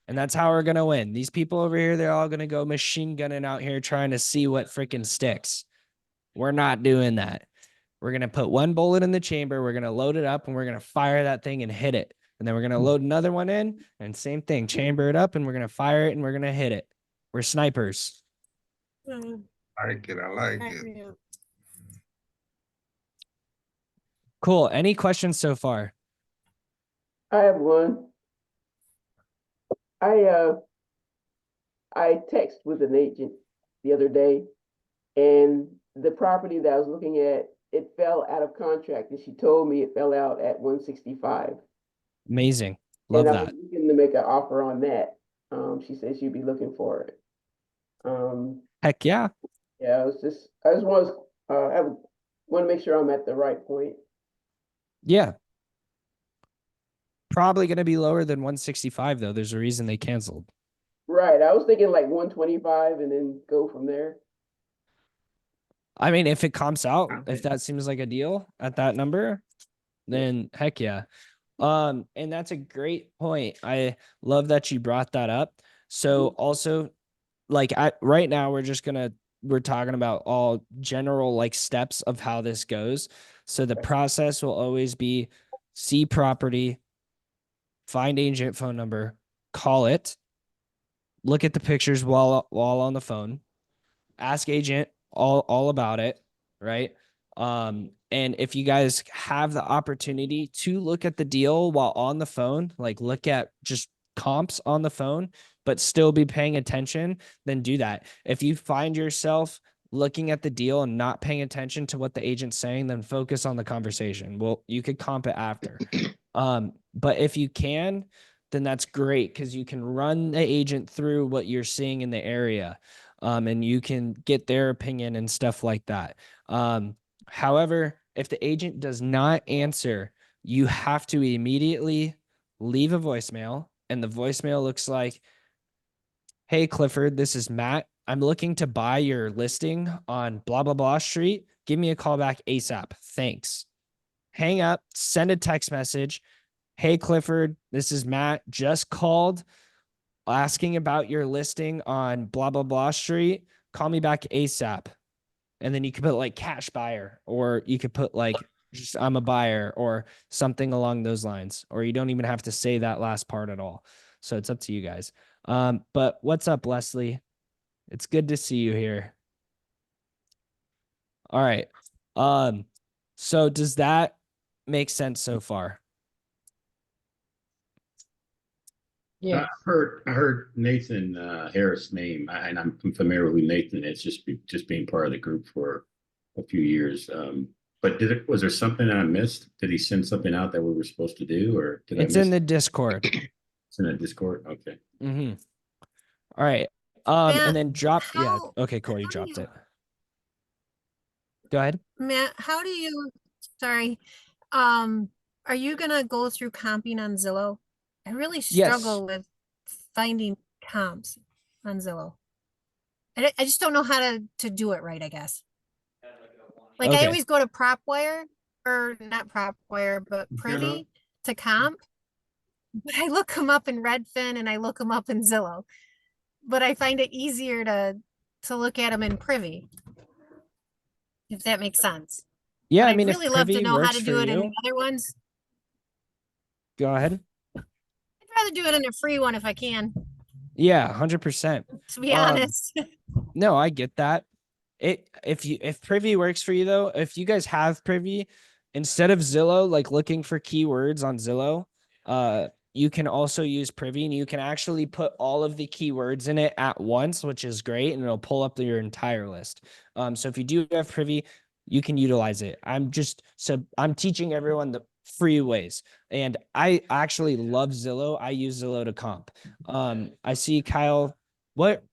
And that's how we're going to win. These people over here, they're all going to go machine gunning out here trying to see what freaking sticks. We're not doing that. We're going to put one bullet in the chamber. We're going to load it up and we're going to fire that thing and hit it. And then we're going to load another one in and same thing, chamber it up and we're going to fire it and we're going to hit it. We're snipers. I like it. I like it. Cool. Any questions so far? I have one. I text with an agent the other day, and the property that I was looking at, it fell out of contract, and she told me it fell out at 165. Amazing. Love and that. I was looking to make an offer on that. She said she'd be looking for it. Heck yeah. Yeah, I just want to make sure I'm at the right point. Yeah. Probably going to be lower than 165 though. There's a reason they canceled. Right. I was thinking like 125 and then go from there. I mean, if it comps out, if that seems like a deal at that number, then heck yeah. And that's a great point. I love that you brought that up. So also, like, right now we're talking about all general like steps of how this goes. So the process will always be see property, find agent phone number, call it, look at the pictures while on the phone, ask agent all about it, right? And if you guys have the opportunity to look at the deal while on the phone, like look at just comps on the phone, but still be paying attention, then do that. If you find yourself looking at the deal and not paying attention to what the agent's saying, then focus on the conversation. Well, you could comp it after. But if you can, then that's great because you can run the agent through what you're seeing in the area. And you can get their opinion and stuff like that. However, if the agent does not answer, you have to immediately leave a voicemail. And the voicemail looks like, hey, Clifford, this is Matt. I'm looking to buy your listing on blah, blah, blah street. Give me a call back ASAP. Thanks. Hang up, send a text message. Hey, Clifford, this is Matt. Just called asking about your listing on blah, blah, blah street. Call me back ASAP. And then you could put like cash buyer, or you could put like just I'm a buyer or something along those lines, or you don't even have to say that last part at all. So it's up to you guys. But what's up, Leslie? It's good to see you here. All right. So does that make sense so far? Yeah. I heard Nathan Harris' name, and I'm familiar with who Nathan is, just being part of the group for a few years. But was there something that I missed? Did he send something out that we were supposed to do, or did It's I miss in the Discord. It's in the Discord. Okay. Mm-hmm. All right. Matt, And then drop. how- Yeah. Okay, Corey, you how do dropped you- it. Go ahead. Matt, how do you, sorry, are you gonna go through comping on Zillow? I really Yes. struggle with finding comps on Zillow. I just don't know how to do it right, I guess. Like I Okay. always go to PropWire, or not PropWire, but Privy to comp. But I look them up in Redfin and I look them up in Zillow. But I find it easier to look at them in Privy. If that makes sense. Yeah, But I mean, I'd really if love to Privy know how works to for do it in you, the other ones. go ahead. I'd rather do it in a free one if I can, Yeah, 100%. to be honest. No, I get that. If Privy works for you though, if you guys have Privy, instead of Zillow, like looking for keywords on Zillow, you can also use Privy, and you can actually put all of the keywords in it at once, which is great, and it'll pull up your entire list. So if you do have Privy, you can utilize it. I'm teaching everyone the free ways, and I actually love Zillow. I use Zillow to comp. I see Kyle. What,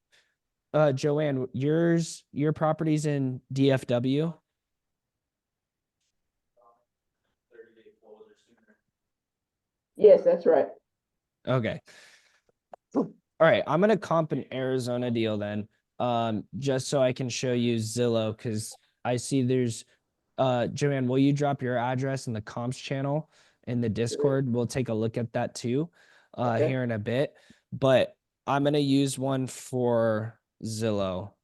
Joanne, your property's in DFW? Yes, that's right. Okay. All right, I'm gonna comp an Arizona deal then, just so I can show you Zillow, because I see there's, Joanne, will you drop your address in the comps channel in the Discord? We'll take a look at that too, Okay. here in a bit. But I'm gonna use one for Zillow,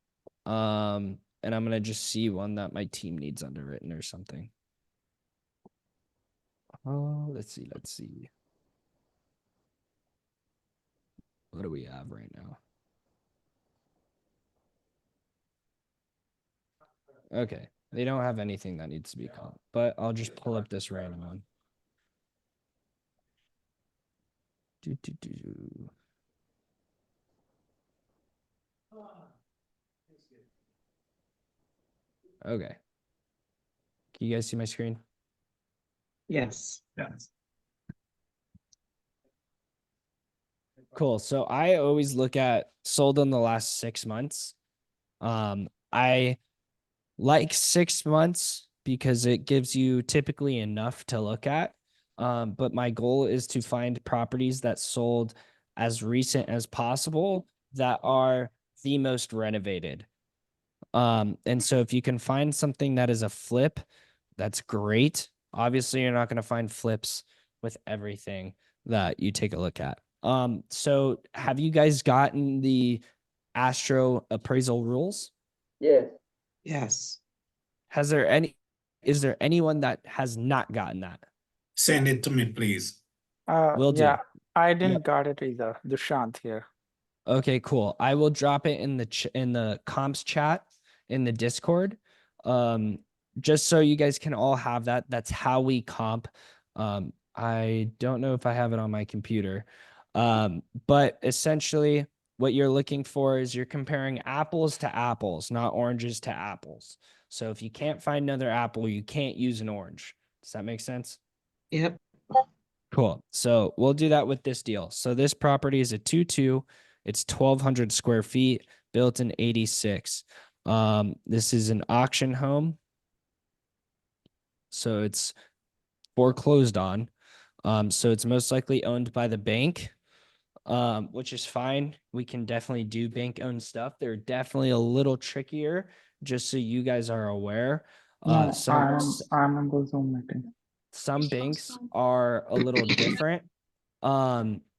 and I'm gonna just see one that my team needs underwritten or something. Oh, let's see. What do we have right now? Okay, they don't have anything that needs to be comped, but I'll just pull up this random one. Okay. Can you guys see my screen? Yes. Yes. Cool. So I always look at sold in the last 6 months. I like 6 months because it gives you typically enough to look at. But my goal is to find properties that sold as recent as possible that are the most renovated. And so if you can find something that is a flip, that's great. Obviously, you're not going to find flips with everything that you take a look at. So have you guys gotten the Astro appraisal rules? Yes. Yes. Is there anyone that has not gotten that? Send it to me, please. Will do. Yeah, I didn't got it either. Dushant here. Okay, cool. I will drop it in the comps chat in the Discord. Just so you guys can all have that. That's how we comp. I don't know if I have it on my computer. But essentially what you're looking for is you're comparing apples to apples, not oranges to apples. So if you can't find another apple, you can't use an orange. Does that make sense? Yep. Cool. So we'll do that with this deal. So this property is a 2-2. It's 1,200 square feet, built in 86. This is an auction home. So it's foreclosed on. So it's most likely owned by the bank, which is fine. We can definitely do bank owned stuff. They're definitely a little trickier, just so you guys are aware. No, Some I'm in the Zoom meeting. some banks are a little different.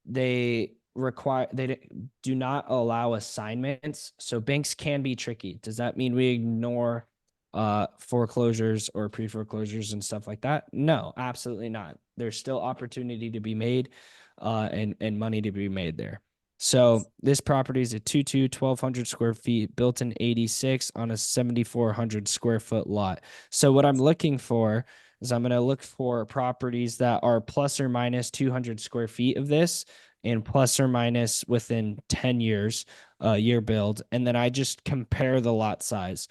They do not allow assignments, so banks can be tricky. Does that mean we ignore foreclosures or pre-foreclosures and stuff like that? No, absolutely not. There's still opportunity to be made, and money to be made there. So this property is a 1,200 square feet, built in 86 on a 7,400 square foot lot. So what I'm looking for is I'm going to look for properties that are plus or minus 200 square feet of this, and plus or minus within 10 years, year build. And then I just compare the lot size.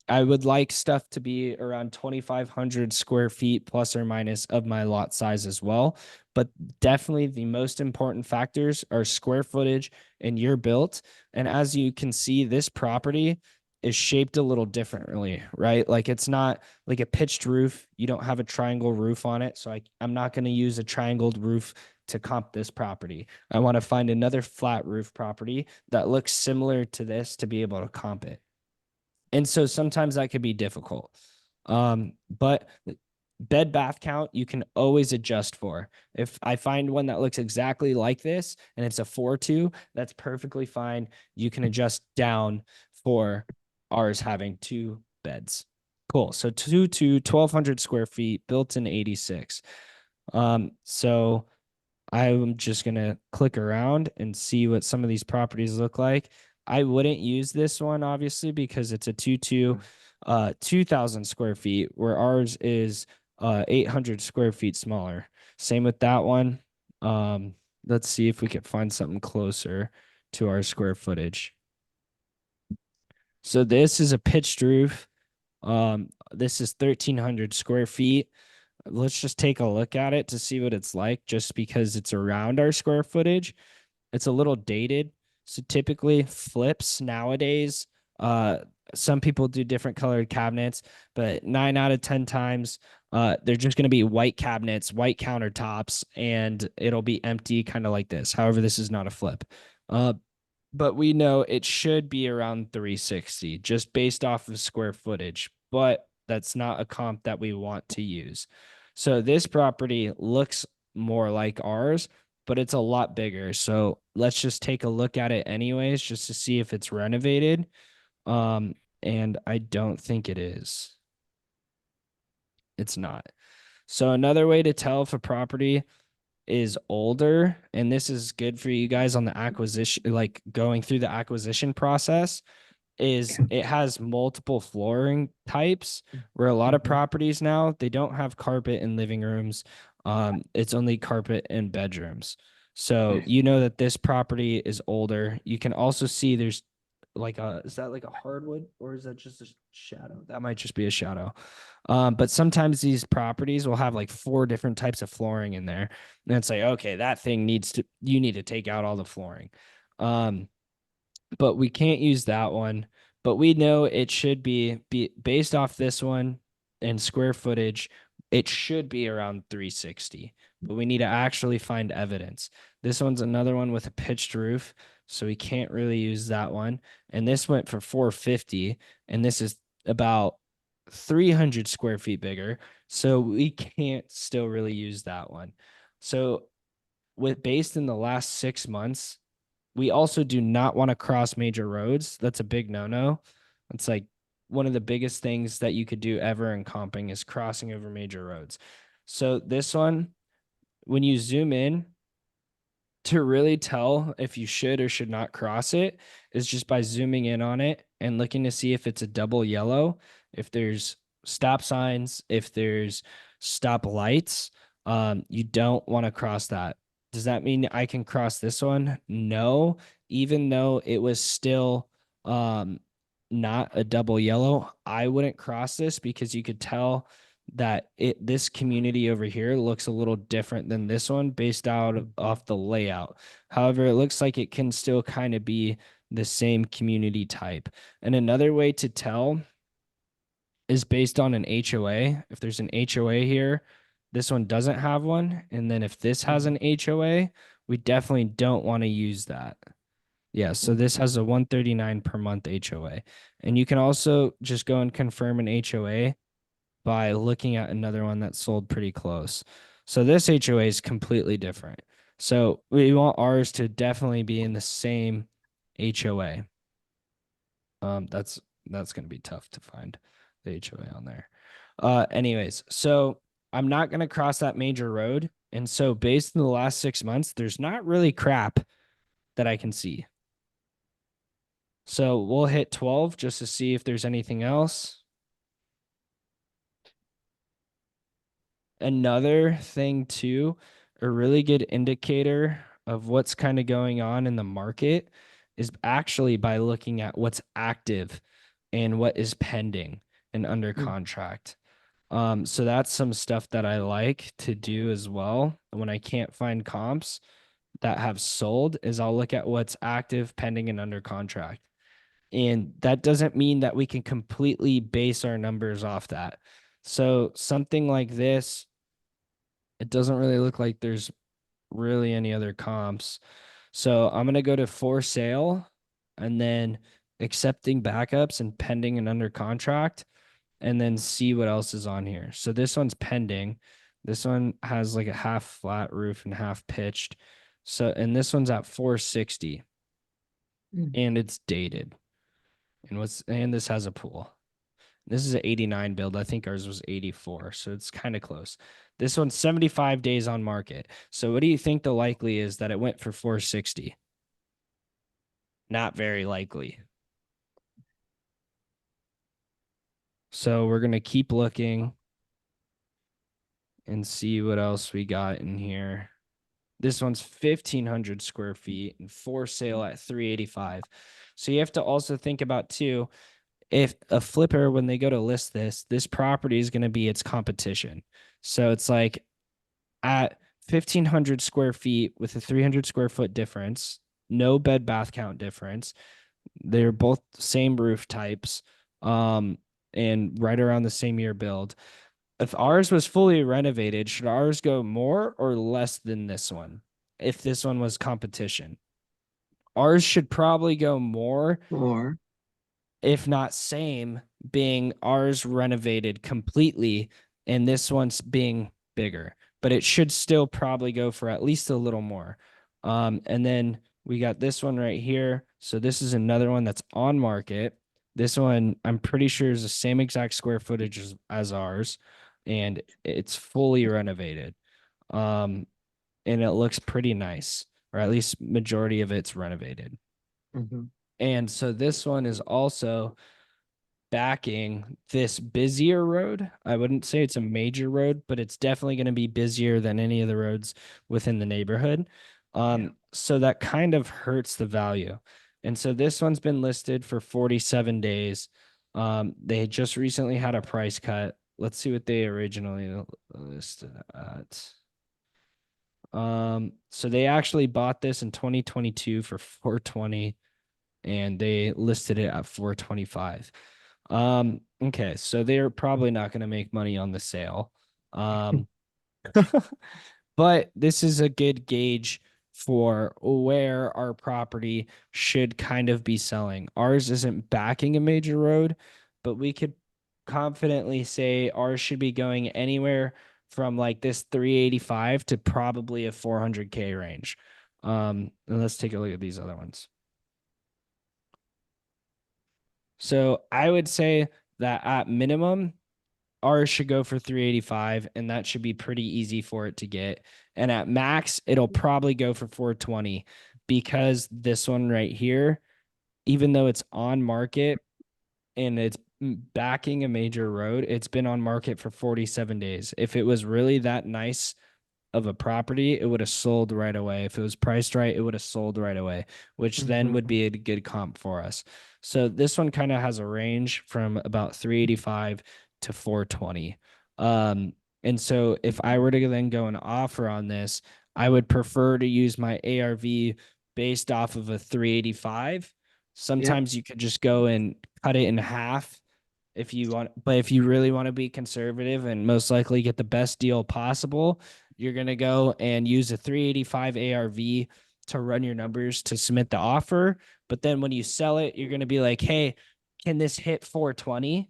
I would like stuff to be around 2,500 square feet plus or minus of my lot size as well. But definitely the most important factors are square footage and year built. And as you can see, this property is shaped a little differently, right? Like it's not like a pitched roof. You don't have a triangle roof on it. So I'm not going to use a triangled roof to comp this property. I want to find another flat roof property that looks similar to this to be able to comp it. And so sometimes that could be difficult. But bed bath count, you can always adjust for. If I find one that looks exactly like this and it's a 4-2, that's perfectly fine. You can adjust down for ours having 2 beds. Cool. So 1,200 square feet, built in 86. So I'm just going to click around and see what some of these properties look like. I wouldn't use this one, obviously, because it's a 2-2. 2,000 square feet, where ours is 800 square feet smaller. Same with that one. Let's see if we can find something closer to our square footage. So this is a pitched roof. This is 1,300 square feet. Let's just take a look at it to see what it's like, just because it's around our square footage. It's a little dated. So typically flips nowadays, some people do different colored cabinets, but 9 out of 10 times, they're just going to be white cabinets, white countertops, and it'll be empty, kind of like this. However, this is not a flip. But we know it should be around 360 just based off of square footage, but that's not a comp that we want to use. So this property looks more like ours, but it's a lot bigger. So let's just take a look at it anyways, just to see if it's renovated. And I don't think it is. It's not. So another way to tell if a property is older, and this is good for you guys on the acquisition, like going through the acquisition process, is it has multiple flooring types, where a lot of properties now, they don't have carpet in living rooms. It's only carpet in bedrooms. So you know that this property is older. You can also see there's like is that like a hardwood, or is that just a shadow? That might just be a shadow. But sometimes these properties will have like 4 different types of flooring in there. And it's like, okay, that thing you need to take out all the flooring. But we can't use that one. But we know it should be based off this one and square footage, it should be around 360. But we need to actually find evidence. This one's another one with a pitched roof, so we can't really use that one. And this went for 450, and this is about 300 square feet bigger, so we can't still really use that one. So based in the last 6 months, we also do not want to cross major roads. That's a big no-no. It's like one of the biggest things that you could do ever in comping is crossing over major roads. So this one, when you zoom in, to really tell if you should or should not cross it is just by zooming in on it and looking to see if it's a double yellow, if there's stop signs, if there's stop lights. You don't want to cross that. Does that mean I can cross this one? No, even though it was still not a double yellow, I wouldn't cross this, because you could tell that this community over here looks a little different than this one based out off the layout. However, it looks like it can still kind of be the same community type. And another way to tell is based on an HOA. If there's an HOA here, this one doesn't have one. And then if this has an HOA, we definitely don't want to use that. Yeah, so this has a 139 per month HOA. And you can also just go and confirm an HOA by looking at another one that sold pretty close. So this HOA is completely different. So we want ours to definitely be in the same HOA. That's going to be tough to find the HOA on there. Anyways, so I'm not going to cross that major road. And so based on the last 6 months, there's not really crap that I can see. So we'll hit 12 just to see if there's anything else. Another thing too, a really good indicator of what's kind of going on in the market is actually by looking at what's active and what is pending and under contract. So that's some stuff that I like to do as well. When I can't find comps that have sold, is I'll look at what's active, pending, and under contract. And that doesn't mean that we can completely base our numbers off that. So something like this, it doesn't really look like there's really any other comps. So I'm going to go to for sale and then accepting backups and pending and under contract, and then see what else is on here. So this one's pending. This one has like a half flat roof and half pitched. So, and this one's at 460 and it's dated. And this has a pool. This is an 89 build. I think ours was 84. So it's kind of close. This one's 75 days on market. So what do you think the likely is that it went for 460? Not very likely. So we're gonna keep looking and see what else we got in here. This one's 1,500 square feet and for sale at 385. So you have to also think about too, if a flipper, when they go to list this property is going to be its competition. So it's like at 1,500 square feet with a 300 square foot difference, no bed bath count difference. They're both same roof types, and right around the same year build. If ours was fully renovated, should ours go more or less than this one? If this one was competition, ours should probably go more, Or if not same, being ours renovated completely and this one's being bigger, but it should still probably go for at least a little more. And then we got this one right here. So this is another one that's on market. This one, I'm pretty sure, is the same exact square footage as ours, and it's fully renovated. And it looks pretty nice, or at least majority of it's renovated. Mhm. And so this one is also backing this busier road. I wouldn't say it's a major road, but it's definitely going to be busier than any of the roads within the neighborhood. So that kind of hurts the value. And so this one's been listed for 47 days. They just recently had a price cut. Let's see what they originally listed at. So they actually bought this in 2022 for 420 and they listed it at 425. Okay, so they're probably not going to make money on the sale. But this is a good gauge for where our property should kind of be selling. Ours isn't backing a major road, but we could confidently say ours should be going anywhere from like this 385 to probably a 400K range. And let's take a look at these other ones. So I would say that at minimum, ours should go for 385, and that should be pretty easy for it to get. And at max, it'll probably go for 420 because this one right here, even though it's on market and it's backing a major road, it's been on market for 47 days. If it was really that nice of a property, it would have sold right away. If it was priced right, it would have sold right away, which then would be a good comp for us. So this one kind of has a range from about 385 to 420. And so if I were to then go and offer on this, I would prefer to use my ARV based off of a 385. Sometimes you could just go and cut it in half if you want, but if you really want to be conservative and most likely get the best deal possible, you're going to go and use a 385 ARV to run your numbers to submit the offer. But then when you sell it, you're going to be like, hey, can this hit 420?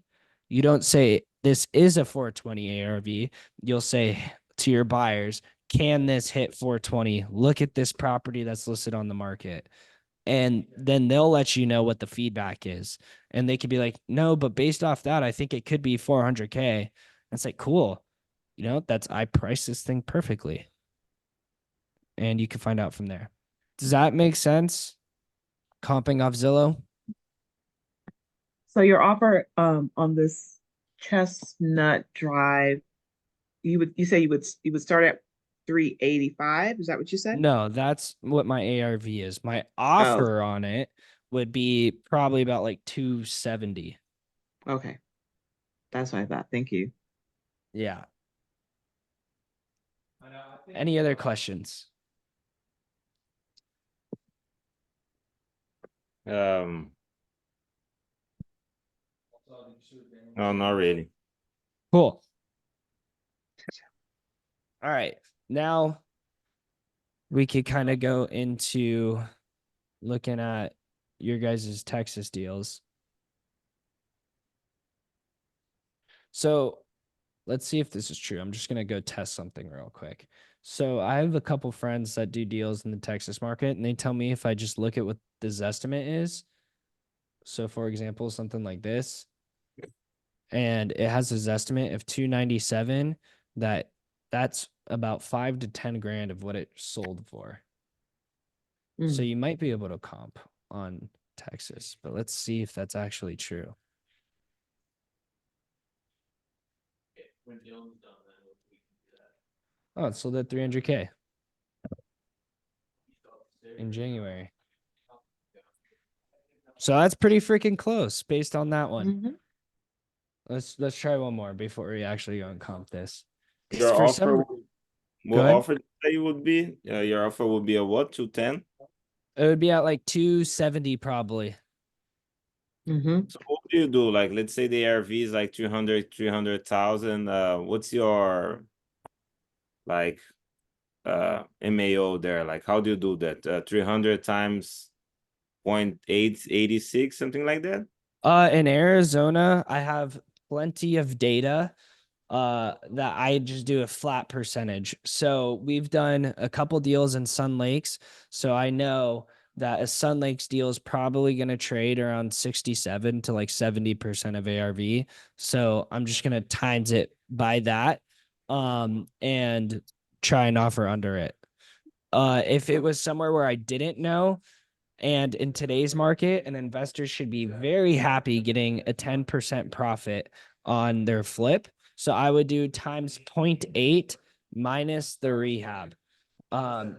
You don't say this is a 420 ARV. You'll say to your buyers, can this hit 420? Look at this property that's listed on the market. And then they'll let you know what the feedback is. And they could be like, no, but based off that, I think it could be 400K. And it's like, cool. You know, I priced this thing perfectly. And you can find out from there. Does that make sense? Comping off Zillow? So your offer on this Chestnut Drive, you say you would start at 385. Is that what you said? No, that's what my ARV is. My Oh, offer on it would be probably about like 270. okay. That's what I thought. Thank you. Yeah. Any other questions? No, not really. Cool. All right. Now we could kind of go into looking at your guys' Texas deals. So let's see if this is true. I'm just going to go test something real quick. So I have a couple friends that do deals in the Texas market, and they tell me if I just look at what the Zestimate is. So for example, something like this, and it has a Zestimate of 297, that's about 5 to 10 grand of what it sold for. So you might be able to comp on Texas, but let's see if that's actually true. Oh, it sold at 300K in January. So that's pretty freaking close based on that one. Mhm. Let's try one more before we actually go and comp this. 'Cause Your for offer, some, what go ahead. offer that you would be? Your offer would be a what? 210? It would be at like 270 probably. Mhm. So what do you do? Like, let's say the ARV is like 300,000. What's your like MAO there? Like, how do you do that? 300 times 0.886, something like that? In Arizona, I have plenty of data that I just do a flat percentage. So we've done a couple deals in Sun Lakes. So I know that a Sun Lakes deal is probably going to trade around 67 to like 70% of ARV. So I'm just going to times it by that and try and offer under it. If it was somewhere where I didn't know, and in today's market, an investor should be very happy getting a 10% profit on their flip. So I would do times 0.8 minus the rehab. And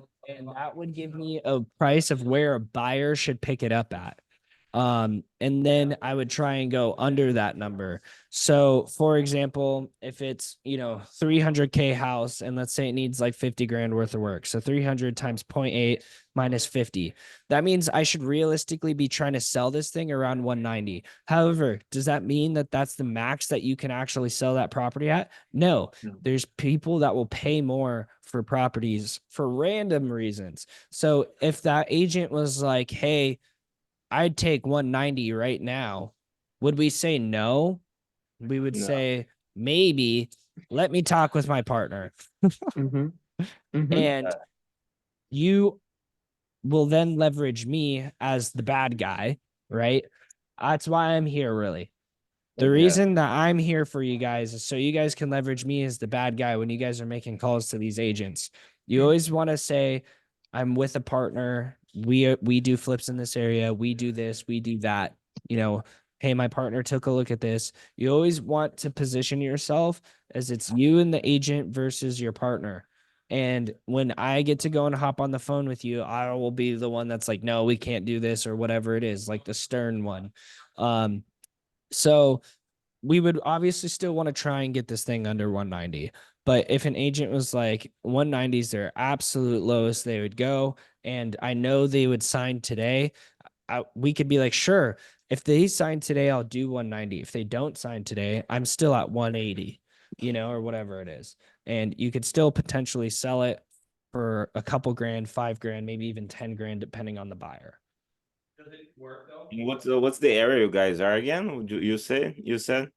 that would give me a price of where a buyer should pick it up at. And then I would try and go under that number. So for example, if it's, 300K house and let's say it needs like 50 grand worth of work. So 300 times 0.8 minus 50. That means I should realistically be trying to sell this thing around 190. However, does that mean that that's the max that you can actually sell that property at? No, there's people that will pay more for properties for random reasons. So if that agent was like, hey, I'd take 190 right now, would we say no? We would No. say maybe. Let me talk with my partner. Mhm. Mhm. And you will then leverage me as the bad guy, right? That's why I'm here, really. The reason that I'm here for you guys is so you guys can leverage me as the bad guy when you guys are making calls to these agents. You always want to say, I'm with a partner. We do flips in this area. We do this, we do that. Hey, my partner took a look at this. You always want to position yourself as it's you and the agent versus your partner. And when I get to go and hop on the phone with you, I will be the one that's like, no, we can't do this or whatever it is, like the stern one. So we would obviously still want to try and get this thing under 190. But if an agent was like 190 is their absolute lowest they would go, and I know they would sign today, we could be like, sure, if they sign today, I'll do 190. If they don't sign today, I'm still at 180, or whatever it is. And you could still potentially sell it for a couple grand, 5 grand, maybe even 10 grand, depending on the buyer. What's the area you guys are again? Would you said?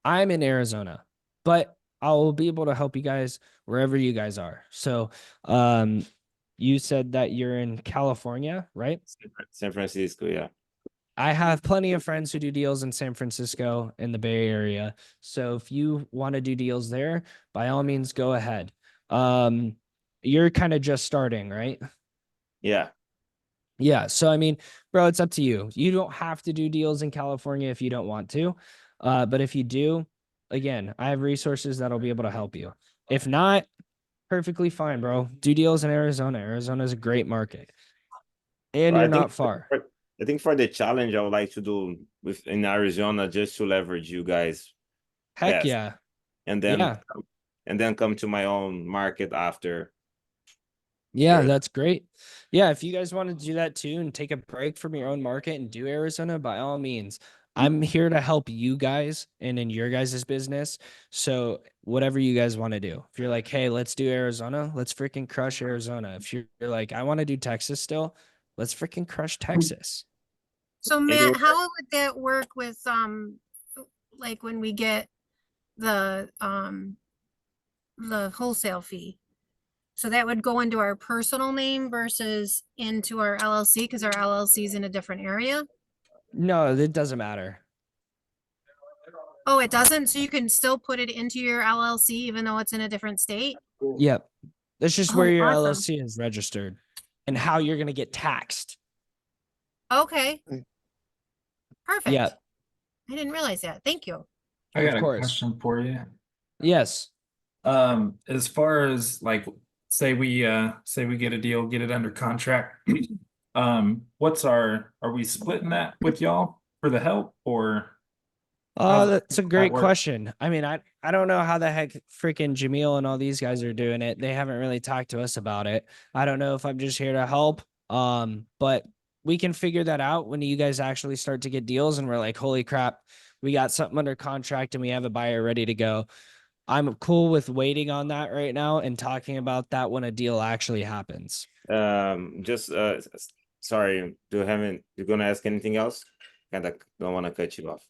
I'm in Arizona, but I'll be able to help you guys wherever you guys are. So, you said that you're in California, right? San Francisco, yeah. I have plenty of friends who do deals in San Francisco in the Bay Area. So if you want to do deals there, by all means, go ahead. You're kind of just starting, right? Yeah. Yeah. So, I mean, bro, it's up to you. You don't have to do deals in California if you don't want to. But if you do, again, I have resources that'll be able to help you. If not, perfectly fine, bro. Do deals in Arizona. Arizona is a great market. And you're not far. I think for the challenge, I would like to do in Arizona just to leverage you guys. Heck best. yeah. And then come to my own market after. Yeah, Sure. that's great. Yeah, if you guys want to do that too and take a break from your own market and do Arizona, by all means, I'm here to help you guys and in your guys' business. So whatever you guys want to do. If you're like, hey, let's do Arizona, let's freaking crush Arizona. If you're like, I want to do Texas still, let's freaking crush Texas. So Matt, how would that work with like when we get the wholesale fee? So that would go into our personal name versus into our LLC because our LLC is in a different area. No, it doesn't matter. Oh, it doesn't? So you can still put it into your LLC even though it's in a different state? Yep. That's just where Oh, your awesome. LLC is registered and how you're going to get taxed. Okay. Perfect. Yep. I didn't realize that. Thank you. I got Of a course. question for you. Yes. As far as like, say we get a deal, get it under contract. Are we splitting that with y'all for the help, or how's That's a that great work? question. I mean, I don't know how the heck freaking Jamil and all these guys are doing it. They haven't really talked to us about it. I don't know if I'm just here to help. But we can figure that out when you guys actually start to get deals and we're like, holy crap, we got something under contract and we have a buyer ready to go. I'm cool with waiting on that right now and talking about that when a deal actually happens. Just sorry, you're gonna ask anything else? Kind of don't want to cut you off.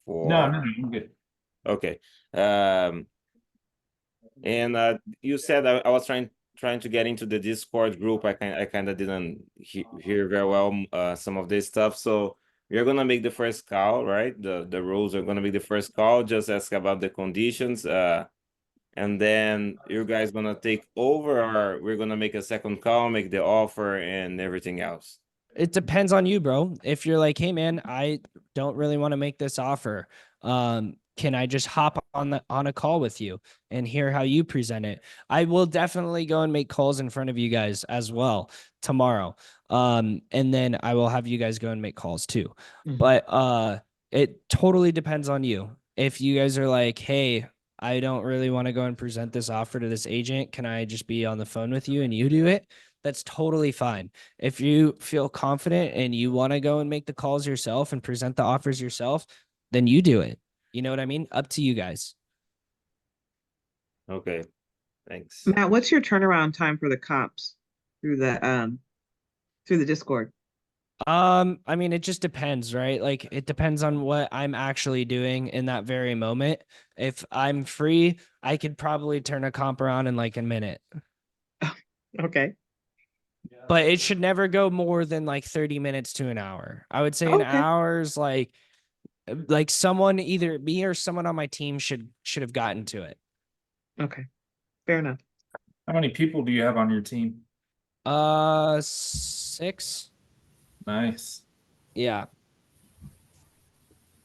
No, I'm good. Okay. And you said I was trying to get into the Discord group. I kind of didn't hear very well some of this stuff. So we're gonna make the first call, right? The rules are gonna be the first call. Just ask about the conditions. And then you guys gonna take over, or we're gonna make a second call, make the offer, and everything else. It depends on you, bro. If you're like, hey man, I don't really want to make this offer. Can I just hop on a call with you and hear how you present it? I will definitely go and make calls in front of you guys as well tomorrow. And then I will have you guys go and make calls too. But it totally depends on you. If you guys are like, hey, I don't really want to go and present this offer to this agent, can I just be on the phone with you and you do it? That's totally fine. If you feel confident and you want to go and make the calls yourself and present the offers yourself, then you do it. You know what I mean? Up to you guys. Okay, thanks. Matt, what's your turnaround time for the comps through the Discord? I mean, it just depends, right? Like it depends on what I'm actually doing in that very moment. If I'm free, I could probably turn a comp around in like a minute. Okay. But it should never go more than like 30 minutes to an hour. I would say an Okay. hour's like someone, either me or someone on my team should have gotten to it. Okay. Fair enough. How many people do you have on your team? 6. Nice. Yeah.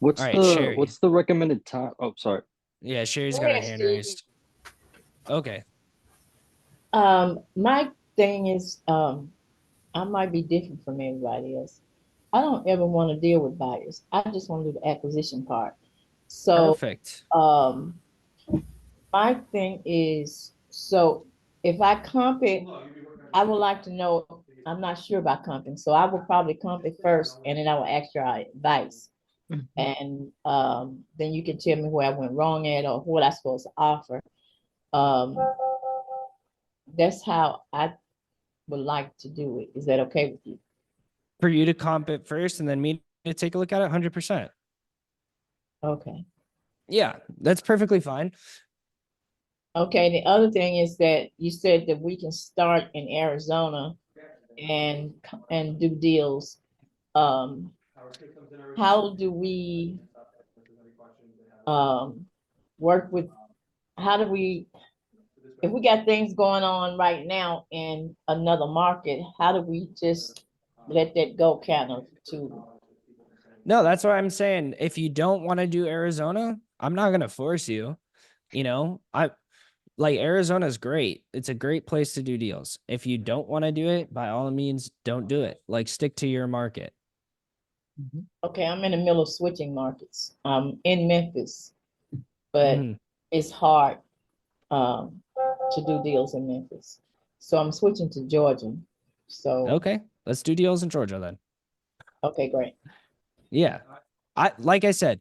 What's All right, the Sherry. what's the recommended time? Oh, sorry. Yeah, Sherry's Go got her ahead, hand Steve. raised. Okay. My thing is, I might be different from everybody else. I don't ever want to deal with buyers. I just want to do the acquisition part. So, Perfect. my thing is, so if I comp it, I would like to know, I'm not sure about comping, so I will probably comp it first and then I will ask your advice. And then you can tell me where I went wrong at or what I supposed to offer. That's how I would like to do it. Is that okay with you? For you to comp it first and then me to take a look at it 100%. Okay. Yeah, that's perfectly fine. Okay, the other thing is that you said that we can start in Arizona and do deals. How do we work with, how do we, if we got things going on right now in another market, how do we just let that go kind of to? No, that's what I'm saying. If you don't want to do Arizona, I'm not going to force you. You know, like Arizona is great. It's a great place to do deals. If you don't want to do it, by all means, don't do it. Like stick to your market. Okay, I'm in the middle of switching markets. I'm in Memphis, but it's hard to do deals in Memphis. So I'm switching to Georgia. So Okay, let's do deals in Georgia then. okay, great. Yeah. Like I said,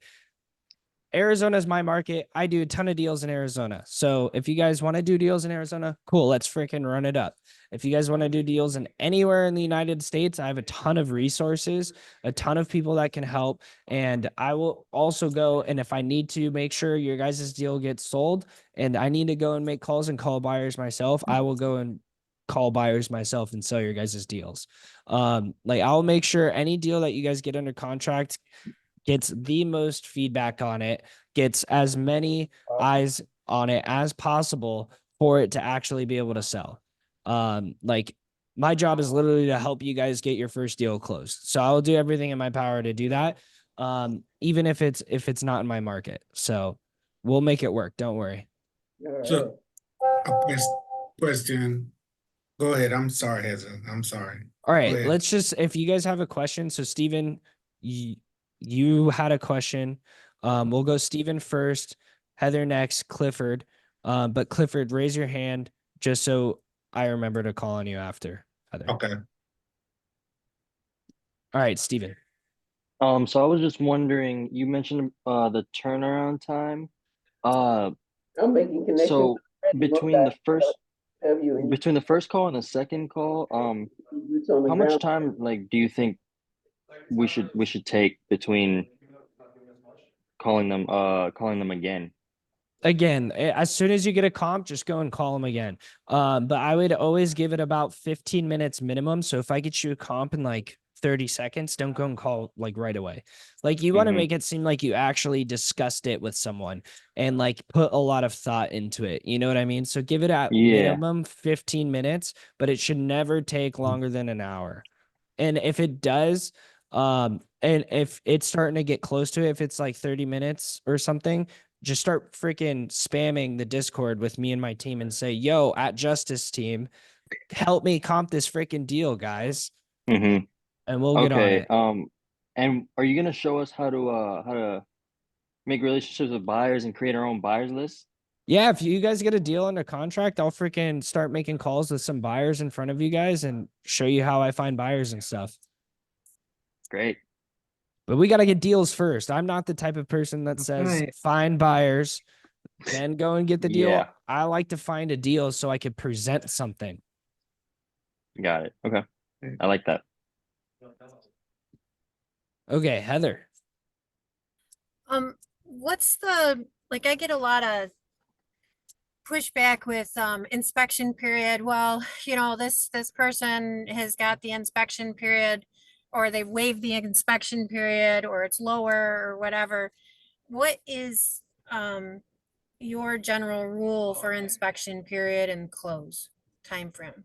Arizona is my market. I do a ton of deals in Arizona. So if you guys want to do deals in Arizona, cool, let's freaking run it up. If you guys want to do deals in anywhere in the United States, I have a ton of resources, a ton of people that can help. And I will also go, and if I need to make sure your guys' deal gets sold and I need to go and make calls and call buyers myself, I will go and call buyers myself and sell your guys' deals. Like I'll make sure any deal that you guys get under contract gets the most feedback on it, gets as many eyes on it as possible for it to actually be able to sell. Like my job is literally to help you guys get your first deal closed. So I'll do everything in my power to do that. Even if it's not in my market. So we'll make it work. Don't worry. All right. So, a question. Go ahead. I'm sorry, Hezron. I'm sorry. All Go right, ahead. let's just, if you guys have a question, so Steven, you had a question. We'll go Steven first, Heather next, Clifford. But Clifford, raise your hand just so I remember to call on you after Heather. Okay. All right, Steven. So I was just wondering, you mentioned the turnaround time. I'm making connections. So between the first have you in between the first call and the second call, boots on the how ground. much time like do you think we should take between calling them again? Again, as soon as you get a comp, just go and call them again. But I would always give it about 15 minutes minimum. So if I get you a comp in like 30 seconds, don't go and call like right away. Like you want to make it seem like you actually discussed it with someone and like put a lot of thought into it. You know what I mean? So give it at minimum 15 minutes, but it should never take longer than an hour. And if it does, and if it's starting to get close to it, if it's like 30 minutes or something, just start freaking spamming the Discord with me and my team and say, yo, at Justice Team, help me comp this freaking deal, guys. Mm-hmm. And we'll get on it. And are you gonna show us how to make relationships with buyers and create our own buyers list? Yeah, if you guys get a deal under contract, I'll freaking start making calls with some buyers in front of you guys and show you how I find buyers and stuff. Great. But we got to get deals first. I'm not the type of person that says find buyers, then go and get the deal. Yeah. I like to find a deal so I could present something. Got it. Okay. I like that. Okay, Heather. What's the, like, I get a lot of pushback with inspection period. Well, you know, this person has got the inspection period, or they waived the inspection period, or it's lower or whatever. What is your general rule for inspection period and close time frame?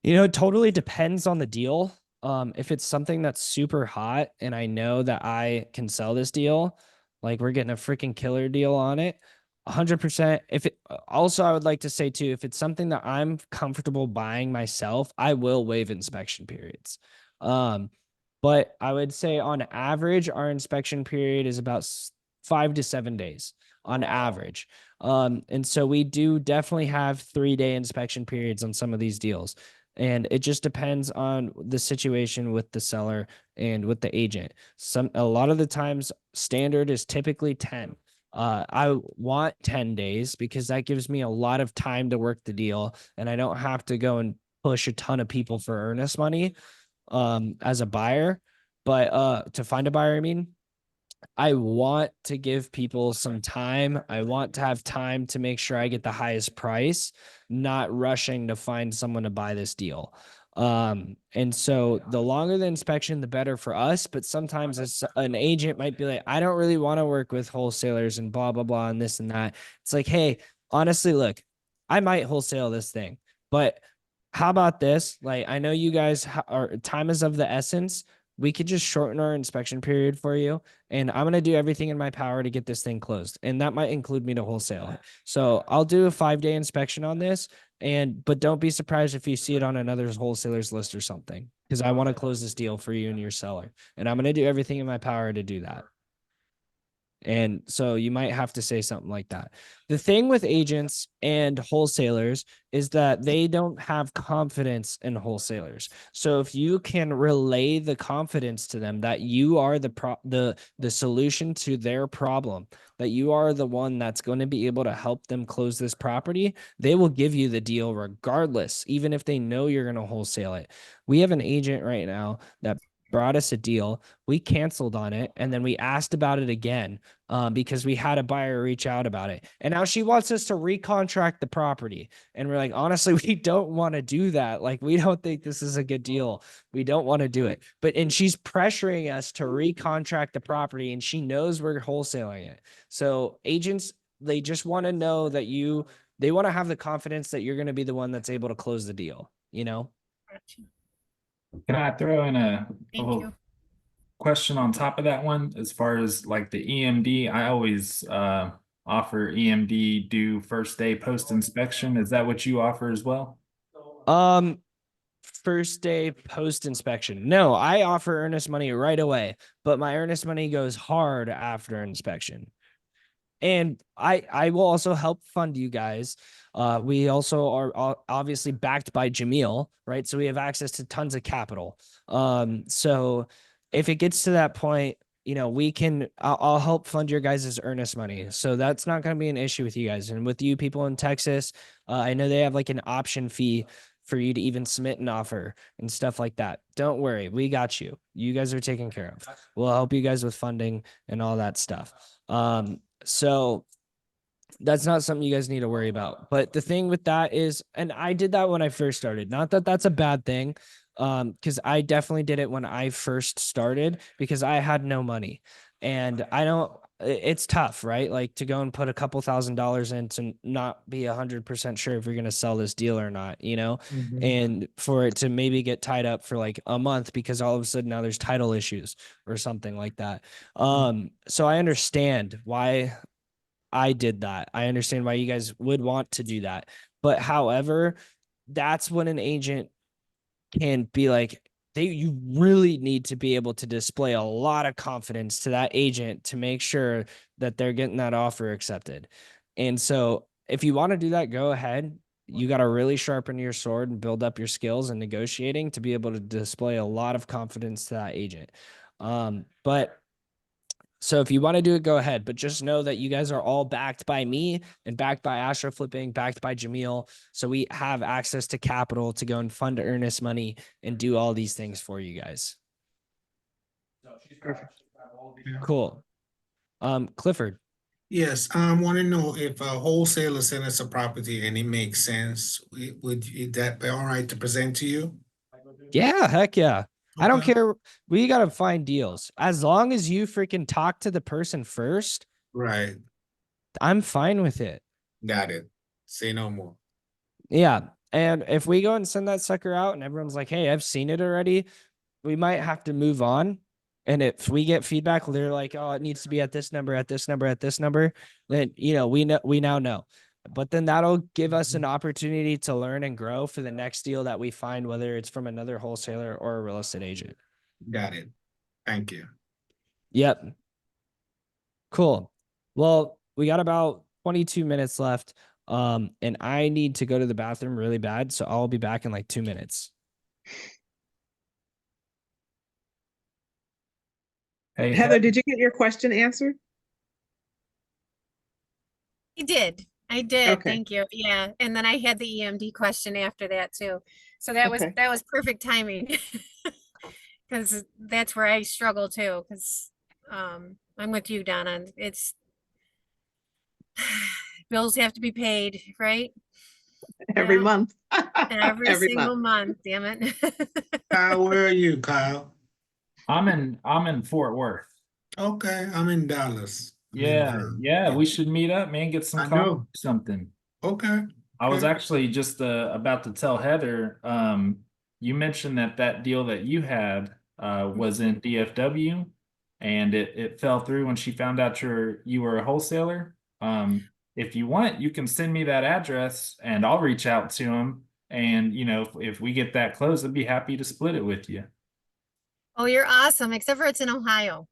You know, it totally depends on the deal. If it's something that's super hot and I know that I can sell this deal, like we're getting a freaking killer deal on it, 100%. If it also, I would like to say too, if it's something that I'm comfortable buying myself, I will waive inspection periods. But I would say on average, our inspection period is about 5 to 7 days on average. And so we do definitely have 3-day inspection periods on some of these deals. And it just depends on the situation with the seller and with the agent. A lot of the times standard is typically 10. I want 10 days because that gives me a lot of time to work the deal and I don't have to go and push a ton of people for earnest money as a buyer. But to find a buyer, I mean, I want to give people some time. I want to have time to make sure I get the highest price, not rushing to find someone to buy this deal. And so the longer the inspection, the better for us. But sometimes an agent might be like, I don't really want to work with wholesalers and blah, blah, blah, and this and that. It's like, hey, honestly, look, I might wholesale this thing, but how about this? Like, I know you guys are time is of the essence. We could just shorten our inspection period for you. And I'm going to do everything in my power to get this thing closed. And that might include me to wholesale it. So I'll do a 5-day inspection on this. But don't be surprised if you see it on another wholesaler's list or something, because I want to close this deal for you and your seller. And I'm going to do everything in my power to do that. And so you might have to say something like that. The thing with agents and wholesalers is that they don't have confidence in wholesalers. So if you can relay the confidence to them that you are the solution to their problem, that you are the one that's going to be able to help them close this property, they will give you the deal regardless, even if they know you're going to wholesale it. We have an agent right now that brought us a deal. We canceled on it. And then we asked about it again because we had a buyer reach out about it. And now she wants us to recontract the property. And we're like, honestly, we don't want to do that. Like, we don't think this is a good deal. We don't want to do it. And she's pressuring us to recontract the property and she knows we're wholesaling it. So agents, they just want to know that they want to have the confidence that you're going to be the one that's able to close the deal, you know? Can I throw in a Thank little you. question on top of that one? As far as like the EMD, I offer EMD due first day post inspection. Is that what you offer as well? First day post inspection. No, I offer earnest money right away, but my earnest money goes hard after inspection. And I will also help fund you guys. We also are obviously backed by Jamil, right? So we have access to tons of capital. So if it gets to that point, you know, I'll help fund your guys' earnest money. So that's not going to be an issue with you guys. And with you people in Texas, I know they have like an option fee for you to even submit an offer and stuff like that. Don't worry, we got you. You guys are taken care of. We'll help you guys with funding and all that stuff. So that's not something you guys need to worry about. But the thing with that is, and I did that when I first started. Not that that's a bad thing, because I definitely did it when I first started because I had no money, and I don't. It's tough, right? Like to go and put a couple $1,000s in to not be 100% sure if you're going to sell this deal or not, you know, and for it to maybe get tied up for like a month because all of a sudden now there's title issues or something like that. So I understand why I did that. I understand why you guys would want to do that. But however, that's when an agent can be like, you really need to be able to display a lot of confidence to that agent to make sure that they're getting that offer accepted. And so if you want to do that, go ahead. You got to really sharpen your sword and build up your skills in negotiating to be able to display a lot of confidence to that agent. But so if you want to do it, go ahead. But just know that you guys are all backed by me and backed by AstroFlipping, backed by Jamil. So we have access to capital to go and fund earnest money and do all these things for you guys. Perfect. Cool. Clifford. Yes, I want to know if a wholesaler sends us a property and it makes sense, would that be all right to present to you? Yeah, heck yeah. I don't Okay. care. We got to find deals. As long as you freaking talk to the person first, Right. I'm fine with it. Got it. Say no more. Yeah. And if we go and send that sucker out and everyone's like, hey, I've seen it already, we might have to move on. And if we get feedback, they're like, oh, it needs to be at this number, at this number, at this number, then, you know, we now know. But then that'll give us an opportunity to learn and grow for the next deal that we find, whether it's from another wholesaler or a real estate agent. Got it. Thank you. Yep. Cool. Well, we got about 22 minutes left. And I need to go to the bathroom really bad. So I'll be back in like 2 minutes. Hey, Heather, did you get your question answered? I did. I did. Okay. Thank you. Yeah. And then I had the EMD question after that too. So that Okay. was perfect timing. Because that's where I struggle too. Because I'm with you, Donna. It's bills have to be paid, right? Every Yeah. month. Every Every single month. month, damn it. Kyle, where are you, Kyle? I'm in Fort Worth. Okay, I'm in Dallas. Yeah, we should meet up, man. Get some I coffee know. or something. Okay. I was Okay. actually just about to tell Heather, you mentioned that deal that you had was in DFW and it fell through when she found out you were a wholesaler. If you want, you can send me that address and I'll reach out to him. And you know, if we get that closed, I'd be happy to split it with you. Oh, you're awesome. Except for it's in Ohio.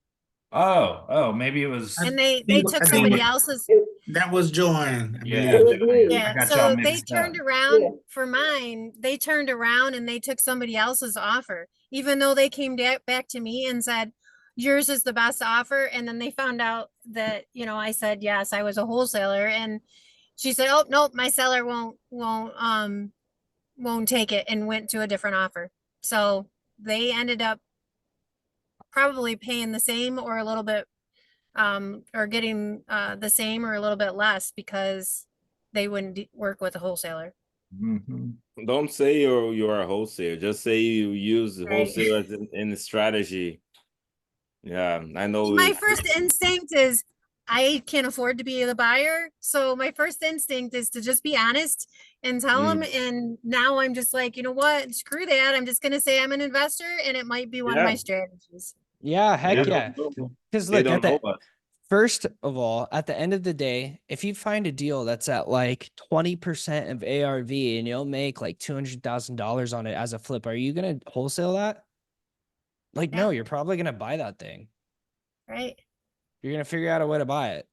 Oh, maybe it was. And they took I somebody think else's. that was Joanne, I Yeah, believe. It was me. I Yeah, got y'all so they mixed up. turned around Yeah. for mine. They turned around and they took somebody else's offer, even though they came back to me and said, yours is the best offer. And then they found out that, you know, I said, yes, I was a wholesaler. And she said, oh, nope, my seller won't take it, and went to a different offer. So they ended up probably paying the same or a little bit or getting the same or a little bit less because they wouldn't work with a wholesaler. Mhm. Don't say you're a wholesaler. Just say you use Right. wholesale as in the strategy. Yeah, I know. My first instinct is I can't afford to be the buyer. So my first instinct is to just be honest and tell them. And now I'm just like, you know what? Screw that. I'm just going to say I'm an investor and it might be one of my Yeah. strategies. Yeah, heck They yeah. don't know. Because They look, don't know us. First of all, at the end of the day, if you find a deal that's at like 20% of ARV and you'll make like $200,000 on it as a flip, are you going to wholesale that? Like, no, Yeah. you're probably going to buy that thing. Right. You're going to figure out a way to buy it.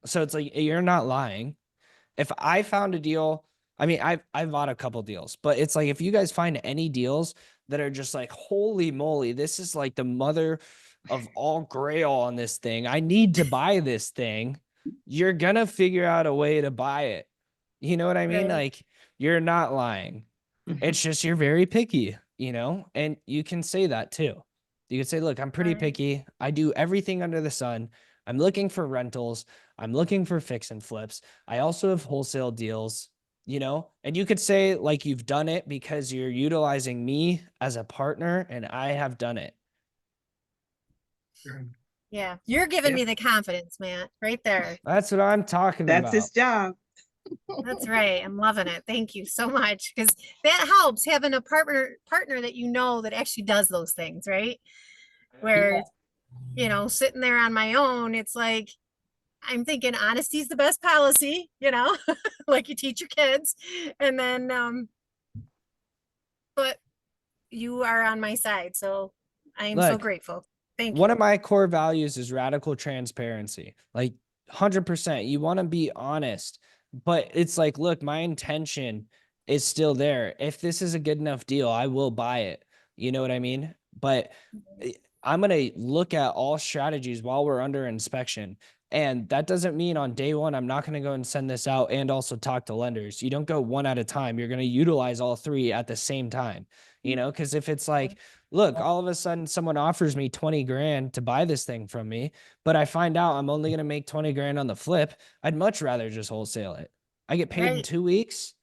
So it's like, you're not lying. If I found a deal, I mean, I've bought a couple deals, but it's like, if you guys find any deals that are just like, holy moly, this is like the mother of all grail on this thing, I need to buy this thing, you're gonna figure out a way to buy it. You know what I mean? Right. Like, you're not lying. It's just you're very picky, you know, and you can say that too. You can say, look, I'm pretty Right. picky. I do everything under the sun. I'm looking for rentals. I'm looking for fix and flips. I also have wholesale deals, you know, and you could say like you've done it because you're utilizing me as a partner and I have done it. Yeah. You're giving Yep. me the confidence, Matt, right there. That's what I'm talking That's about. his job. That's right. I'm loving it. Thank you so much. Because that helps having a partner that you know that actually does those things, right? Where, you know, sitting there on my own, it's like I'm thinking honesty is the best policy, you know, like you teach your kids. And then but you are on my side. So I am so Look, grateful. Thank one you. of my core values is radical transparency. Like 100%, you want to be honest, but it's like, look, my intention is still there. If this is a good enough deal, I will buy it. You know what I mean? But I'm going to look at all strategies while we're under inspection. And that doesn't mean on day one, I'm not going to go and send this out and also talk to lenders. You don't go one at a time. You're going to utilize all three at the same time, you know, because if it's like, look, all of a sudden someone offers me 20 grand to buy this thing from me, but I find out I'm only going to make 20 grand on the flip, I'd much rather just wholesale it. I get paid in Right. 2 weeks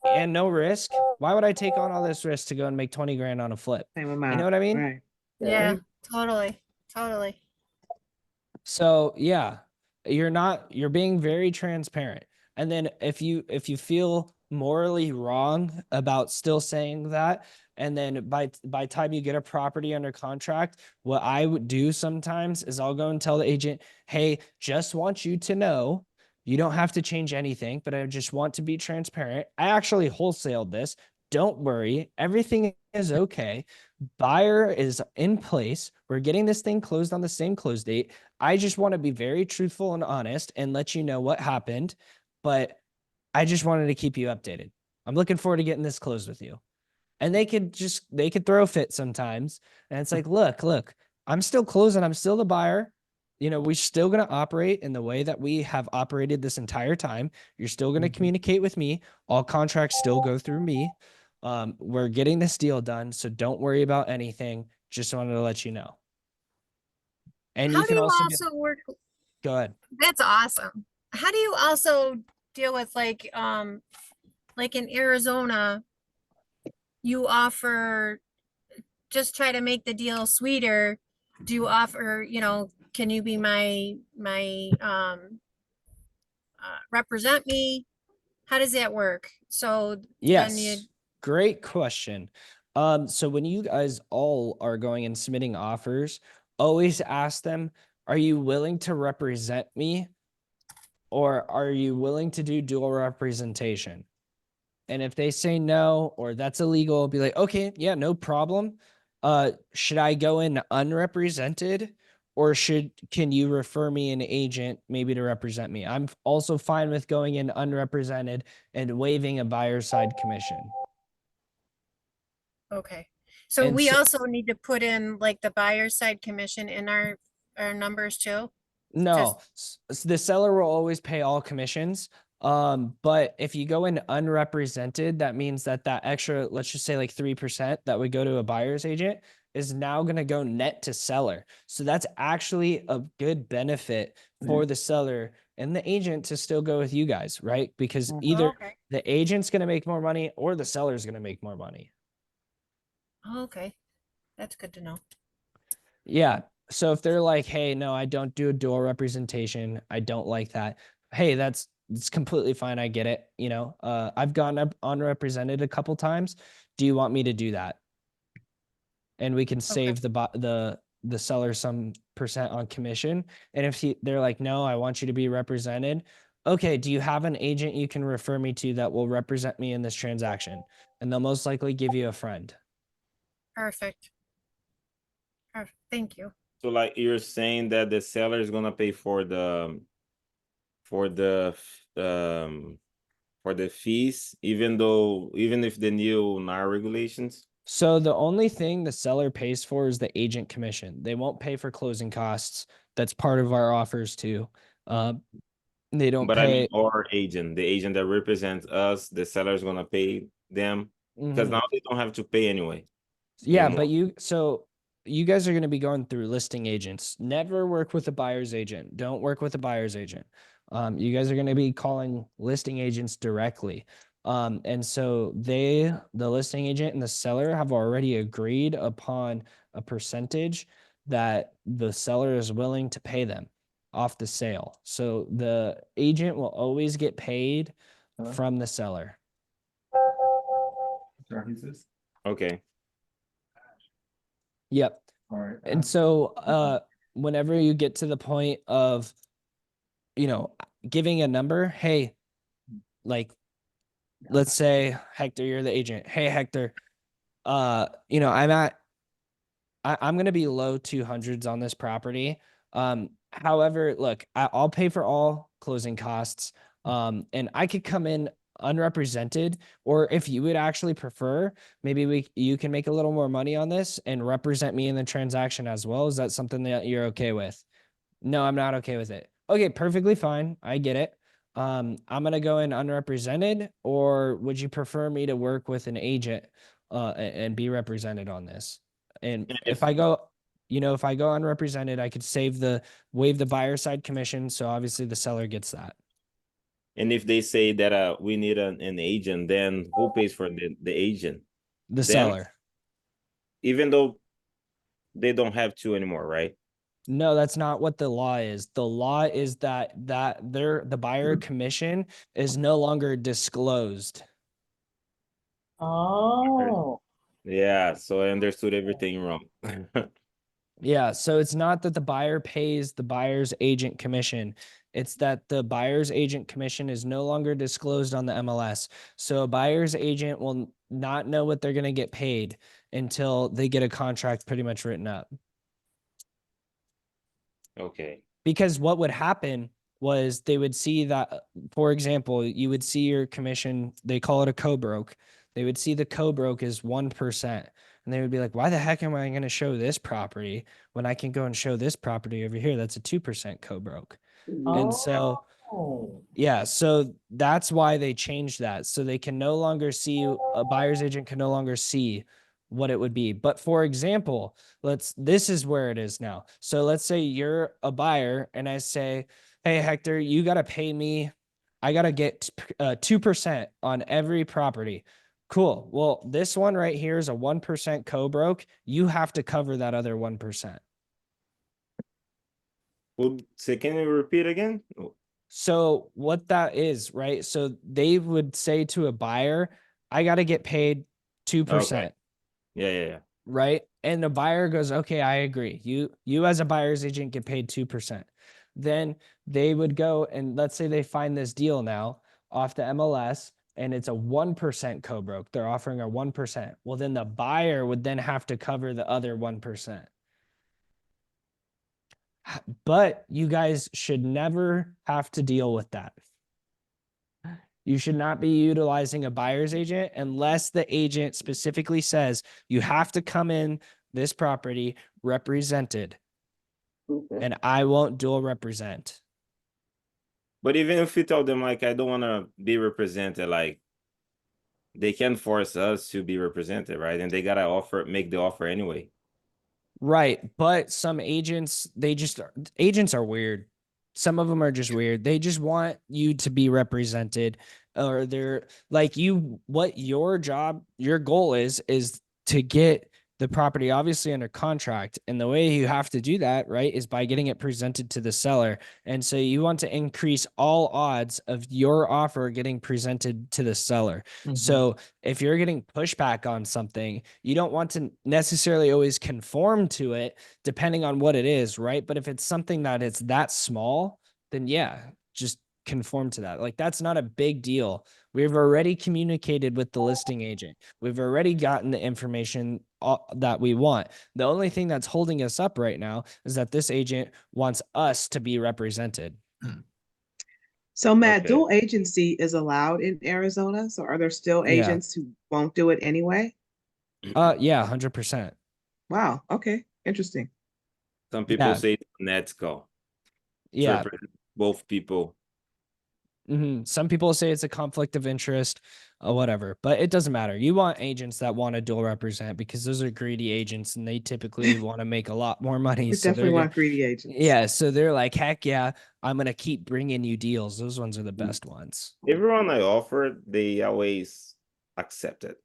and no risk. Why would I take on all this risk to go and make 20 grand on a flip? Same You amount. know what I mean? Right. Yeah, totally. Totally. So yeah, you're being very transparent. And then if you feel morally wrong about still saying that, and then by time you get a property under contract, what I would do sometimes is I'll go and tell the agent, hey, just want you to know, you don't have to change anything, but I just want to be transparent. I actually wholesaled this. Don't worry, everything is okay. Buyer is in place. We're getting this thing closed on the same close date. I just want to be very truthful and honest and let you know what happened, but I just wanted to keep you updated. I'm looking forward to getting this closed with you. And they could throw a fit sometimes. And it's like, look, I'm still closing. I'm still the buyer. You know, we're still going to operate in the way that we have operated this entire time. You're still going to communicate with me. All contracts still go through me. We're getting this deal done. So don't worry about anything. Just wanted to let you know. And How you do can you also also work? go ahead. That's awesome. How do you also deal with like in Arizona, you offer just try to make the deal sweeter. Do you offer, you know, can you be my represent me? How does that work? So then you Yes, great question. So when you guys all are going and submitting offers, always ask them, are you willing to represent me? Or are you willing to do dual representation? And if they say no, or that's illegal, be like, okay, yeah, no problem. Should I go in unrepresented, or can you refer me an agent maybe to represent me? I'm also fine with going in unrepresented and waiving a buyer's side commission. okay. So And we so, also need to put in like the buyer's side commission in our numbers too. no, the seller will always pay all commissions. But if you go in unrepresented, that means that extra, let's just say like 3% that would go to a buyer's agent is now going to go net to seller. So that's actually a good benefit for the seller and the agent to still go with you guys, right? Because either Okay. the agent's going to make more money or the seller's going to make more money. Okay. That's good to know. Yeah. So if they're like, hey, no, I don't do a dual representation, I don't like that. Hey, it's completely fine. I get it. You know, I've gone up unrepresented a couple times. Do you want me to do that? And we can save the seller some 5% on commission. And if they're like, no, I want you to be represented. Okay, do you have an agent you can refer me to that will represent me in this transaction? And they'll most likely give you a friend. Perfect. Perfect. Thank you. So like you're saying that the seller is gonna pay for the fees, even if the new NAR regulations. So the only thing the seller pays for is the agent commission. They won't pay for closing costs. That's part of our offers too. They don't But I mean, pay. our agent, the agent that represents us, the seller is gonna pay them because Mhm. now they don't have to pay anyway. Yeah, anymore. but so you guys are going to be going through listing agents. Never work with a buyer's agent. Don't work with a buyer's agent. You guys are going to be calling listing agents directly. And so the listing agent and the seller have already agreed upon a percentage that the seller is willing to pay them off the sale. So the agent will always get paid from the seller. Okay. Yep. All right. And so whenever you get to the point of, giving a number, hey, like, let's say Hector, you're the agent. Hey, Hector, I'm going to be low 200s on this property. However, look, I'll pay for all closing costs. And I could come in unrepresented, or if you would actually prefer, maybe you can make a little more money on this and represent me in the transaction as well. Is that something that you're okay with? No, I'm not okay with it. Okay, perfectly fine. I get it. I'm gonna go in unrepresented, or would you prefer me to work with an agent and be represented on this? And if I go, if I go unrepresented, I could waive the buyer side commission. So obviously the seller gets that. And if they say that we need an agent, then who pays for the agent? The Them? seller. Even though they don't have to anymore, right? No, that's not what the law is. The law is that the buyer commission is no longer disclosed. Oh, Yeah, so I understood everything wrong. Yeah, so it's not that the buyer pays the buyer's agent commission. It's that the buyer's agent commission is no longer disclosed on the MLS. So a buyer's agent will not know what they're going to get paid until they get a contract pretty much written up. Okay. Because what would happen was they would see that, for example, you would see your commission, they call it a co-broke. They would see the co-broke is 1%. And they would be like, why the heck am I going to show this property when I can go and show this property over here? That's a 2% co-broke. And so, yeah, so that's why they changed that. So they can no longer see, a buyer's agent can no longer see what it would be. But for example, this is where it is now. So let's say you're a buyer and I say, hey, Hector, you got to pay me. I got to get 2% on every property. Cool. Well, this one right here is a 1% co-broke. You have to cover that other 1%. Well, so can you repeat again? So what that is, right? So they would say to a buyer, I got to get paid 2%. Okay. Yeah. Right? And the buyer goes, okay, I agree. You as a buyer's agent get paid 2%. Then they would go and let's say they find this deal now off the MLS and it's a 1% co-broke. They're offering a 1%. Well, then the buyer would then have to cover the other 1%. But you guys should never have to deal with that. You should not be utilizing a buyer's agent unless the agent specifically says you have to come in this property represented. Okay. And I won't dual represent. But even if you tell them like I don't want to be represented, like they can force us to be represented, right? And they gotta make the offer anyway. Right. But some agents, agents are weird. Some of them are just weird. They just want you to be represented, or they're like what your job, your goal is to get the property obviously under contract. And the way you have to do that, right, is by getting it presented to the seller. And so you want to increase all odds of your offer getting presented to the seller. So if you're getting pushback on something, you don't want to necessarily always conform to it depending on what it is, right? But if it's something that it's that small, then yeah, just conform to that. Like that's not a big deal. We've already communicated with the listing agent. We've already gotten the information that we want. The only thing that's holding us up right now is that this agent wants us to be represented. So Matt, Okay. dual agency is allowed in Arizona. So are there still Yeah. agents who won't do it anyway? Yeah, 100%. Wow. Okay. Interesting. Some people Yeah. say Netsco to Yeah. represent both people. Some people say it's a conflict of interest, whatever, but it doesn't matter. You want agents that want to dual represent because those are greedy agents and they typically want to make a lot more money. We So definitely they're want greedy agents. yeah. So they're like, heck yeah, I'm going to keep bringing you deals. Those ones are the best ones. Everyone I offered, they always accept it.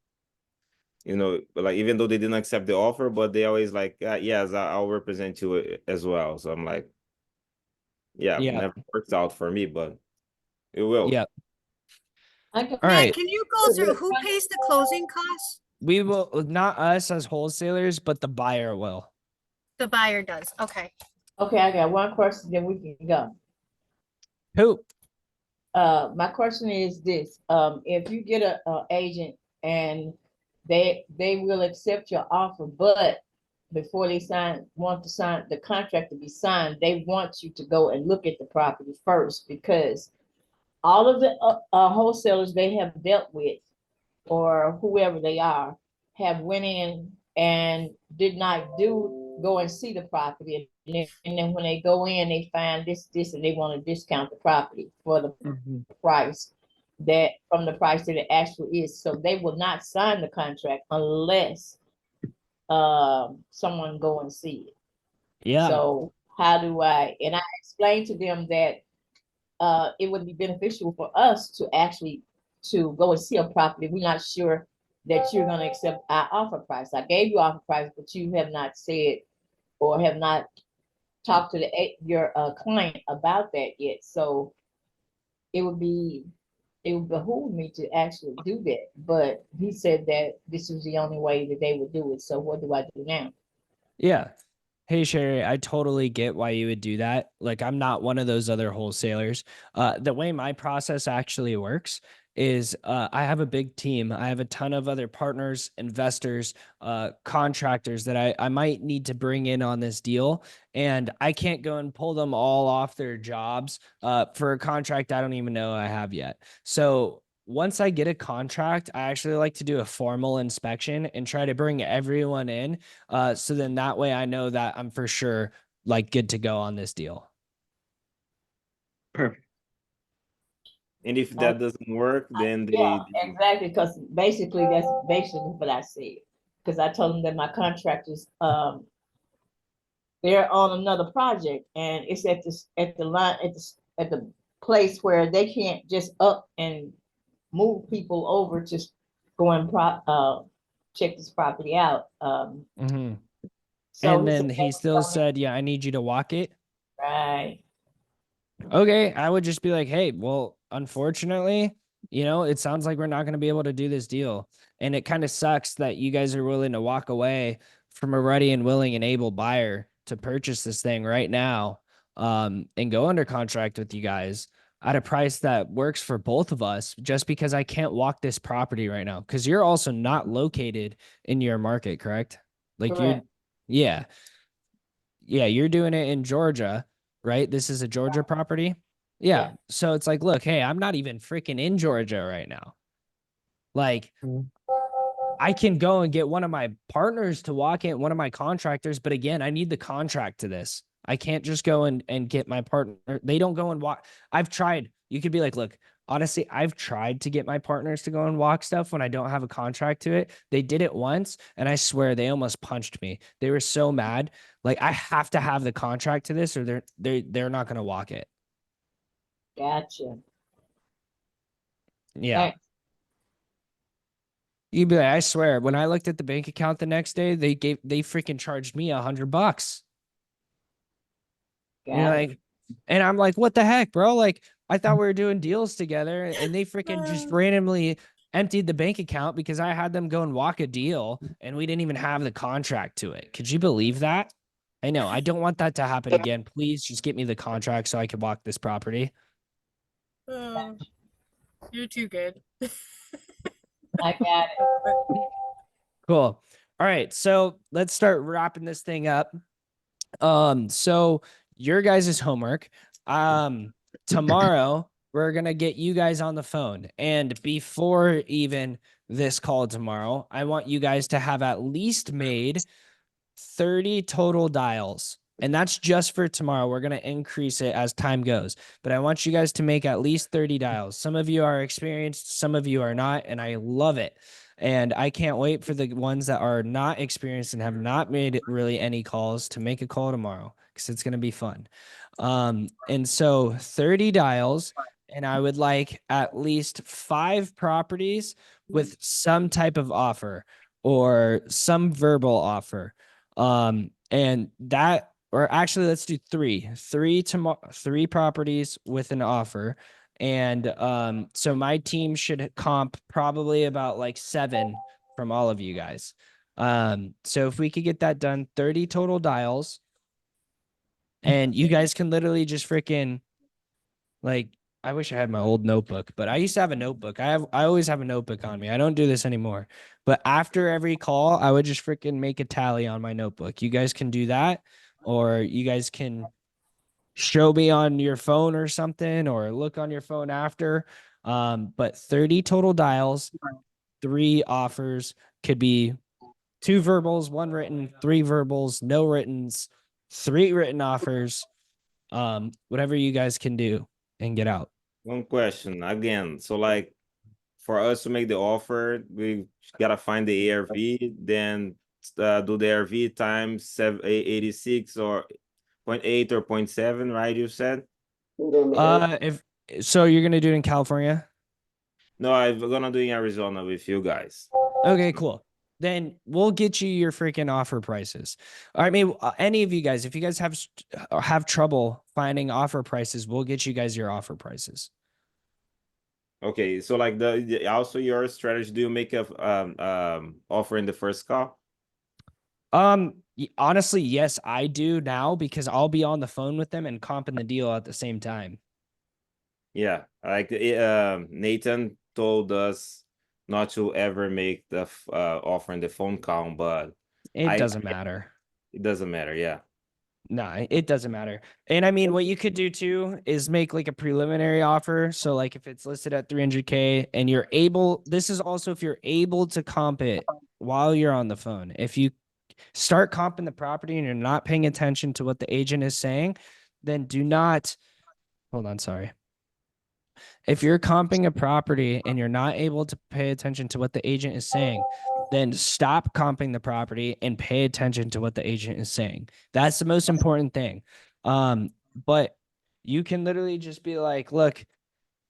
You know, like even though they didn't accept the offer, but they always like, yes, I'll represent you as well. So I'm like, yeah, Yeah. never works out for me, but it will. Yeah. I can, All Matt, right. can you go through who pays the closing costs? We will, not us as wholesalers, but the buyer will. The buyer does. Okay. okay, I got one question, then we can go. Who? My question is this, if you get a agent and they will accept your offer, but before they want to sign the contract to be signed, they want you to go and look at the property first, because all of the wholesalers they have dealt with, or whoever they are, have went in and did not go and see the property. And then when they go in, they find this, and they want to discount the property for the price that from the price that it actually is. So they will not sign the contract unless someone go and see it. Yeah. So how do I, and I explained to them that it would be beneficial for us to actually to go and see a property. We're not sure that you're going to accept our offer price. I gave you offer price, but you have not said or have not talked to your client about that yet. So it would behoove me to actually do that. But he said that this was the only way that they would do it. So what do I do now? Yeah. Hey, Sherry, I totally get why you would do that. Like, I'm not one of those other wholesalers. The way my process actually works is I have a big team. I have a ton of other partners, investors, contractors that I might need to bring in on this deal. And I can't go and pull them all off their jobs for a contract I don't even know I have yet. So once I get a contract, I actually like to do a formal inspection and try to bring everyone in. So then that way I know that I'm for sure like good to go on this deal. Perfect. And if that doesn't work, then Yeah, exactly. Because basically that's basically what I said. Because I told them that my contractors, they're on another project, and it's at the place where they can't just up and move people over to go and check this property out. So And then he still said, said, yeah, I need you to walk it. right. Okay. I would just be like, hey, well, unfortunately, it sounds like we're not going to be able to do this deal. And it kind of sucks that you guys are willing to walk away from a ready and willing and able buyer to purchase this thing right now and go under contract with you guys at a price that works for both of us, just because I can't walk this property right now. Because you're also not located in your market, correct? Like Correct. yeah. Yeah, you're doing it in Georgia, right? This is a Georgia property. Yeah. So it's like, look, hey, I'm not even freaking in Georgia right now. Like, I can go and get one of my partners to walk in, one of my contractors, but again, I need the contract to this. I can't just go and get my partner. They don't go and walk. I've tried. You could be like, look, honestly, I've tried to get my partners to go and walk stuff when I don't have a contract to it. They did it once, and I swear they almost punched me. They were so mad. Like, I have to have the contract to this, or they're not going to walk it. Gotcha. Yeah. You'd be like, I swear, when I looked at the bank account the next day, they freaking charged me $100. You're Got it. like, and I'm like, what the heck, bro? Like, I thought we were doing deals together, and they freaking just randomly emptied the bank account because I had them go and walk a deal, and we didn't even have the contract to it. Could you believe that? I know. I don't want that to happen again. Please just get me the contract so I can walk this property. Oh, you're too good. I got it. Cool. All right. So let's start wrapping this thing up. So your guys' homework. Tomorrow we're gonna get you guys on the phone. And before even this call tomorrow, I want you guys to have at least made 30 total dials. And that's just for tomorrow. We're going to increase it as time goes. But I want you guys to make at least 30 dials. Some of you are experienced, some of you are not. And I love it. And I can't wait for the ones that are not experienced and have not made really any calls to make a call tomorrow because it's going to be fun. And so 30 dials. And I would like at least 5 properties with some type of offer or some verbal offer. And that, or actually let's do three properties with an offer. And so my team should comp probably about like 7 from all of you guys. So if we could get that done, 30 total dials, and you guys can literally just freaking, like, I wish I had my old notebook, but I used to have a notebook. I always have a notebook on me. I don't do this anymore. But after every call, I would just freaking make a tally on my notebook. You guys can do that, or you guys can show me on your phone or something, or look on your phone after. But 30 total dials, 3 offers, could be 2 verbals, 1 written, 3 verbals, no writtens, 3 written offers. Whatever you guys can do and get out. One question again. So like for us to make the offer, we gotta find the ARV, then do the ARV times 86 or 0.8 or 0.7, right? You said? If so, you're gonna do it in California. No, I'm gonna do in Arizona with you guys. Okay, cool. Then we'll get you your freaking offer prices. I mean, any of you guys, if you guys have trouble finding offer prices, we'll get you guys your offer prices. Okay, so like also your strategy, do you make a offer in the first call? Honestly, yes, I do now because I'll be on the phone with them and comping the deal at the same time. Yeah, like Nathan told us not to ever make the offer in the phone call, but It doesn't matter. It doesn't matter, yeah. No, it doesn't matter. And I mean, what you could do too is make like a preliminary offer. So like if it's listed at 300K and you're able, this is also if you're able to comp it while you're on the phone. If you start comping the property and you're not paying attention to what the agent is saying, then do not, hold on, sorry. If you're comping a property and you're not able to pay attention to what the agent is saying, then stop comping the property and pay attention to what the agent is saying. That's the most important thing. But you can literally just be like, look,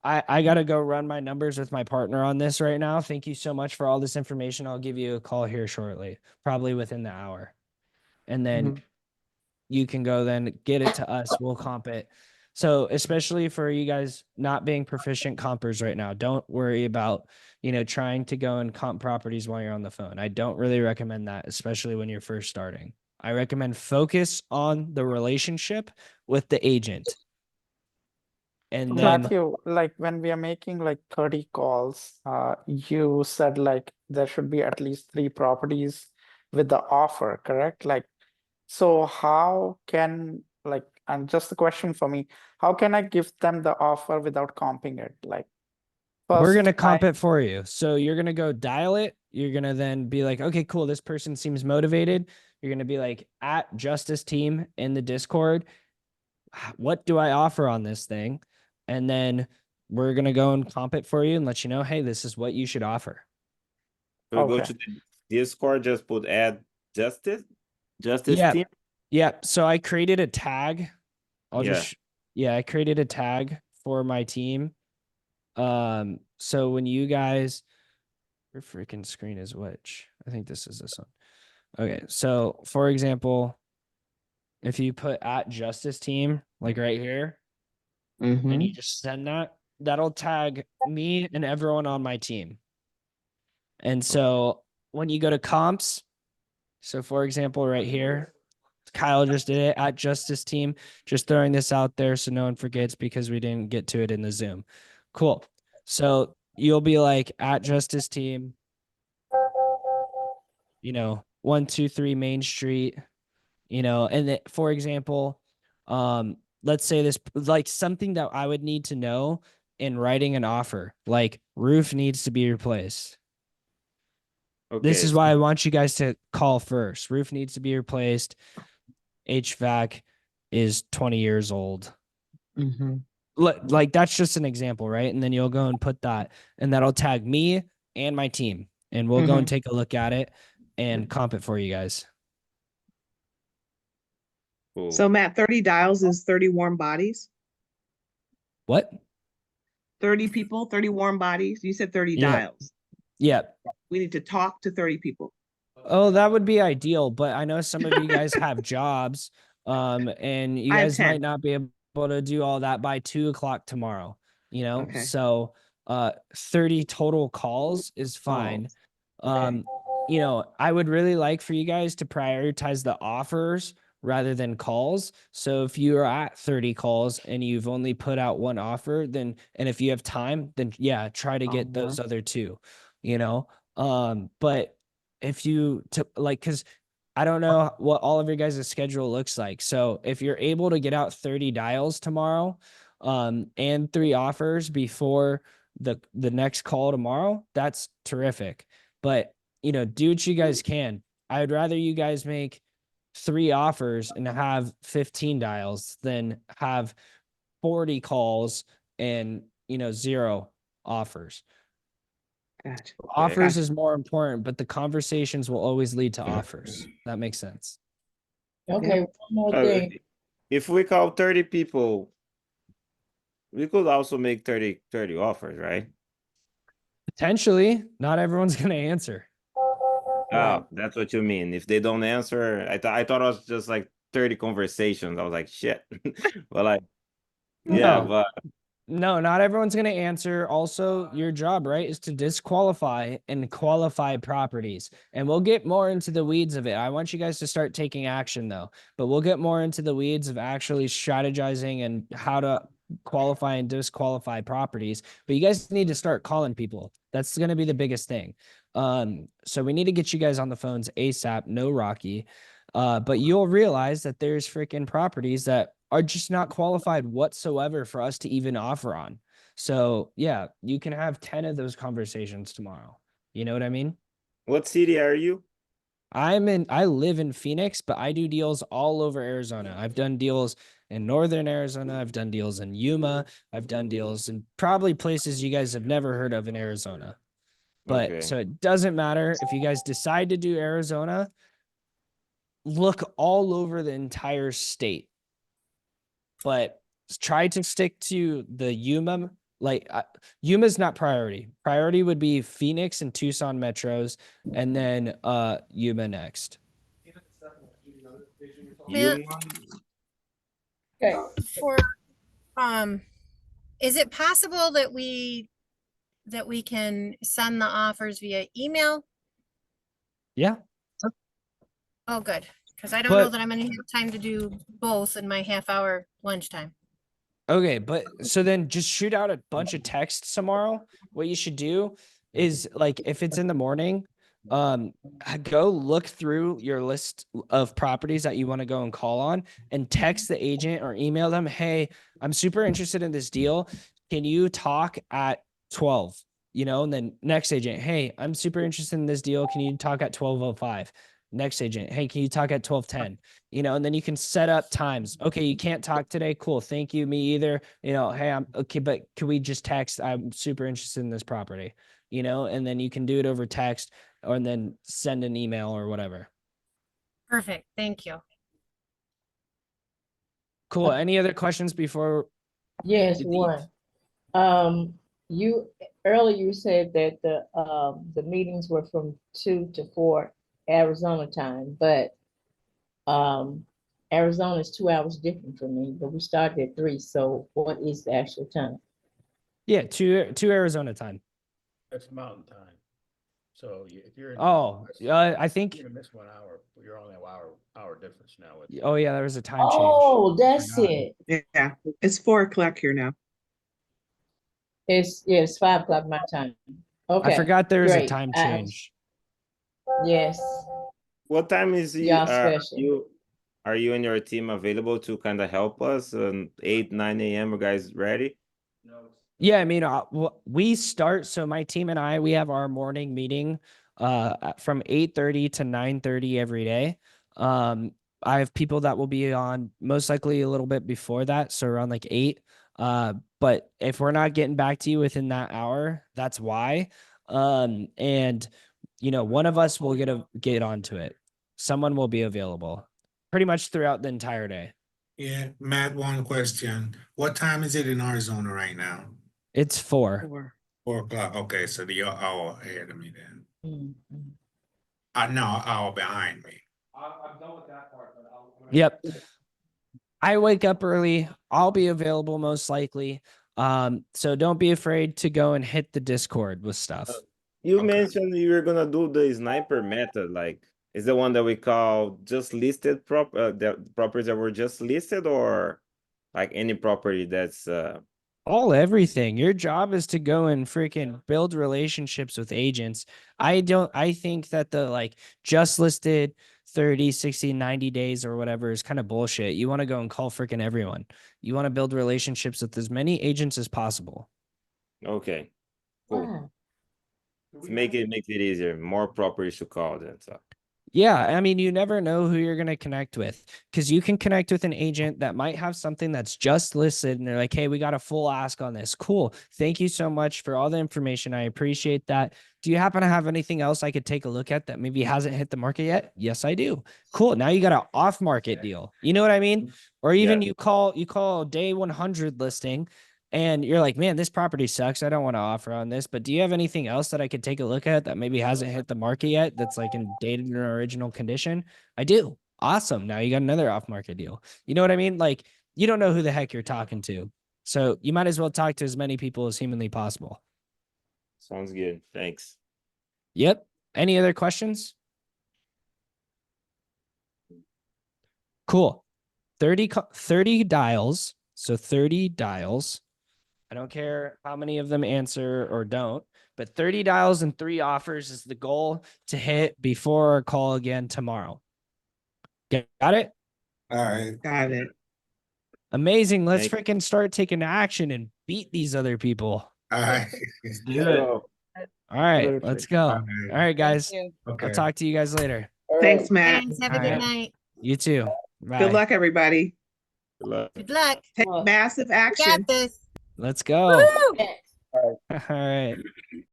I got to go run my numbers with my partner on this right now. Thank you so much for all this information. I'll give you a call here shortly, probably within the hour. And then you can go then get it to us. We'll comp it. So especially for you guys not being proficient compers right now, don't worry about, trying to go and comp properties while you're on the phone. I don't really recommend that, especially when you're first starting. I recommend focus on the relationship with the agent. And then Matthew, like when we are making like 30 calls, you said like there should be at least 3 properties with the offer, correct? Like, so how can like, and just the question for me, how can I give them the offer without comping it? Like, we're going first to comp it for you. So you're going to go dial it. You're going to then be like, okay, cool. This person seems motivated. You're going to be like at Justice Team in the Discord. What do I offer on this thing? And then we're going to go and comp it for you and let you know, hey, this is what you should offer. So go Okay. to the Discord, just put add Justice Yeah. Team. Yeah. So I created a tag. I created a tag for my team. So when you guys Your freaking screen is which? I think this is this one. Okay, so for example, if you put at justice team, like right here, and you just send that, that'll tag me and everyone on my team. And so when you go to comps, so for example, right here, Kyle just did it at justice team, just throwing this out there so no one forgets because we didn't get to it in the Zoom. Cool. So you'll be like at justice team, you know, 123 Main Street, you know, and that, for example, let's say this, like something that I would need to know in writing an offer, like roof needs to be replaced. This Okay. is why I want you guys to call first. Roof needs to be replaced. HVAC is 20 years old. Like that's just an example, right? And then you'll go and put that, and that'll tag me and my team, and we'll go and take a look at it and comp it for you guys. Cool. So Matt, 30 dials is 30 warm bodies. What? 30 people, 30 warm bodies. You said 30 Yeah. dials. Yeah. We need to talk to 30 people. Oh, that would be ideal, but I know some of you guys have jobs, and you I have guys 10. might not be able to do all that by 2 o'clock tomorrow, you know? Okay. So, 30 total calls is fine. You know, I would really like for you guys to prioritize the offers rather than calls. So if you are at 30 calls and you've only put out one offer, then, and if you have time, then yeah, try to get those other two, you know? But if you like, cause I don't know what all of your guys' schedule looks like. So if you're able to get out 30 dials tomorrow, and 3 offers before the next call tomorrow, that's terrific. But you know, do what you guys can. I would rather you guys make 3 offers and have 15 dials than have 40 calls and, you know, 0 offers. Gotcha. Offers is more important, but the conversations will always lead to offers. That makes sense. Okay, one more thing. If we call 30 people, we could also make 30 offers, right? Potentially, not everyone's going to answer. Oh, that's what you mean. If they don't answer, I thought it was just like 30 conversations. I was like, shit. But like, yeah, No. but No, not everyone's going to answer. Also, your job, right, is to disqualify and qualify properties. And we'll get more into the weeds of it. I want you guys to start taking action, though. But we'll get more into the weeds of actually strategizing and how to qualify and disqualify properties. But you guys need to start calling people. That's going to be the biggest thing. So we need to get you guys on the phones ASAP. No Rocky. But you'll realize that there's freaking properties that are just not qualified whatsoever for us to even offer on. So yeah, you can have 10 of those conversations tomorrow. You know what I mean? what city are you? I live in Phoenix, but I do deals all over Arizona. I've done deals in northern Arizona. I've done deals in Yuma. I've done deals in probably places you guys have never heard of in Arizona. But Okay. so it doesn't matter if you guys decide to do Arizona, look all over the entire state. But try to stick to the Yuma. Like Yuma's not priority. Priority would be Phoenix and Tucson metros, and then Yuma next. You Okay, For is it possible that we can send the offers via email? Yeah. Oh, good. Because I don't know But that I'm gonna have time to do both in my half-hour lunchtime. okay, but so then just shoot out a bunch of texts tomorrow. What you should do is like if it's in the morning, go look through your list of properties that you want to go and call on and text the agent or email them, "Hey, I'm super interested in this deal. Can you talk at 12?" You know, and then next agent, "Hey, I'm super interested in this deal. Can you talk at 12:05?" Next agent, "Hey, can you talk at 12:10?" You know, and then you can set up times. Okay, you can't talk today. Cool. Thank you. Me either. You know, hey, I'm okay, but can we just text? I'm super interested in this property, you know, and then you can do it over text or then send an email or whatever. Perfect. Thank you. Cool. Any other questions before? yes, one. You earlier you said that the meetings were from 2 to 4 Arizona time, but Arizona is 2 hours different from me, but we started at 3, so what is the actual time? Yeah, two Arizona time. That's mountain time. So if you're in. Oh, I think. You're gonna miss 1 hour, but you're only an hour difference now with. Oh yeah, there was a time change. Oh, that's Forgot. it. Yeah, it's 4 o'clock here now. It's 5 o'clock my time. Okay. I forgot there was a great. time change. Yes. What time is he? Y'all special. Are you and your team available to kind of help us? 8, 9 a.m. You guys ready? Yeah, I mean, we start. So my team and we have our morning meeting from 8:30 to 9:30 every day. I have people that will be on most likely a little bit before that, so around like 8. But if we're not getting back to you within that hour, that's why. And one of us will get onto it. Someone will be available pretty much throughout the entire day. Yeah, Matt, one question. What time is it in Arizona right now? It's 4. 4 o'clock. Okay, so the hour ahead of me then. Mhm. No, hour behind me. I'm done with that part, but Yep. I wake up early. I'll be available most likely. So don't be afraid to go and hit the Discord with stuff. You Okay. mentioned you were gonna do the sniper method, like is the one that we call just listed the properties that were just listed, or like any property that's Everything. Your job is to go and freaking build relationships with agents. I think that the just listed 30, 60, 90 days or whatever is kind of bullshit. You want to go and call freaking everyone. You want to build relationships with as many agents as possible. okay, cool. Wow. Make it easier. More properties to call then. So Yeah, I mean, you never know who you're going to connect with, because you can connect with an agent that might have something that's just listed and they're like, hey, we got a full ask on this. Cool. Thank you so much for all the information. I appreciate that. Do you happen to have anything else I could take a look at that maybe hasn't hit the market yet? Yes, I do. Cool. Now you got an off market deal. You know what I mean? Or even you call day 100 listing and you're like, man, this property sucks. I don't want to offer on this, but do you have anything else that I could take a look at that maybe hasn't hit the market yet that's like in dated in original condition? I do. Awesome. Now you got another off market deal. You know what I mean? Like, you don't know who the heck you're talking to. So you might as well talk to as many people as humanly possible. sounds good. Thanks. Yep. Any other questions? Cool. 30 dials. So 30 dials. I don't care how many of them answer or don't, but 30 dials and 3 offers is the goal to hit before our call again tomorrow. Got it? All right. Got it. Amazing. Let's Thank freaking start taking action and beat these other people. All right. let's do it. All right, let's go. All right, guys. Thank you. I'll talk to you guys later. Thanks, Matt. Thanks. Have a All good right. night. You too. Bye. Good luck, everybody. Good luck. Good luck. Take massive We action. got this. Let's go. Woo! Yes. All right.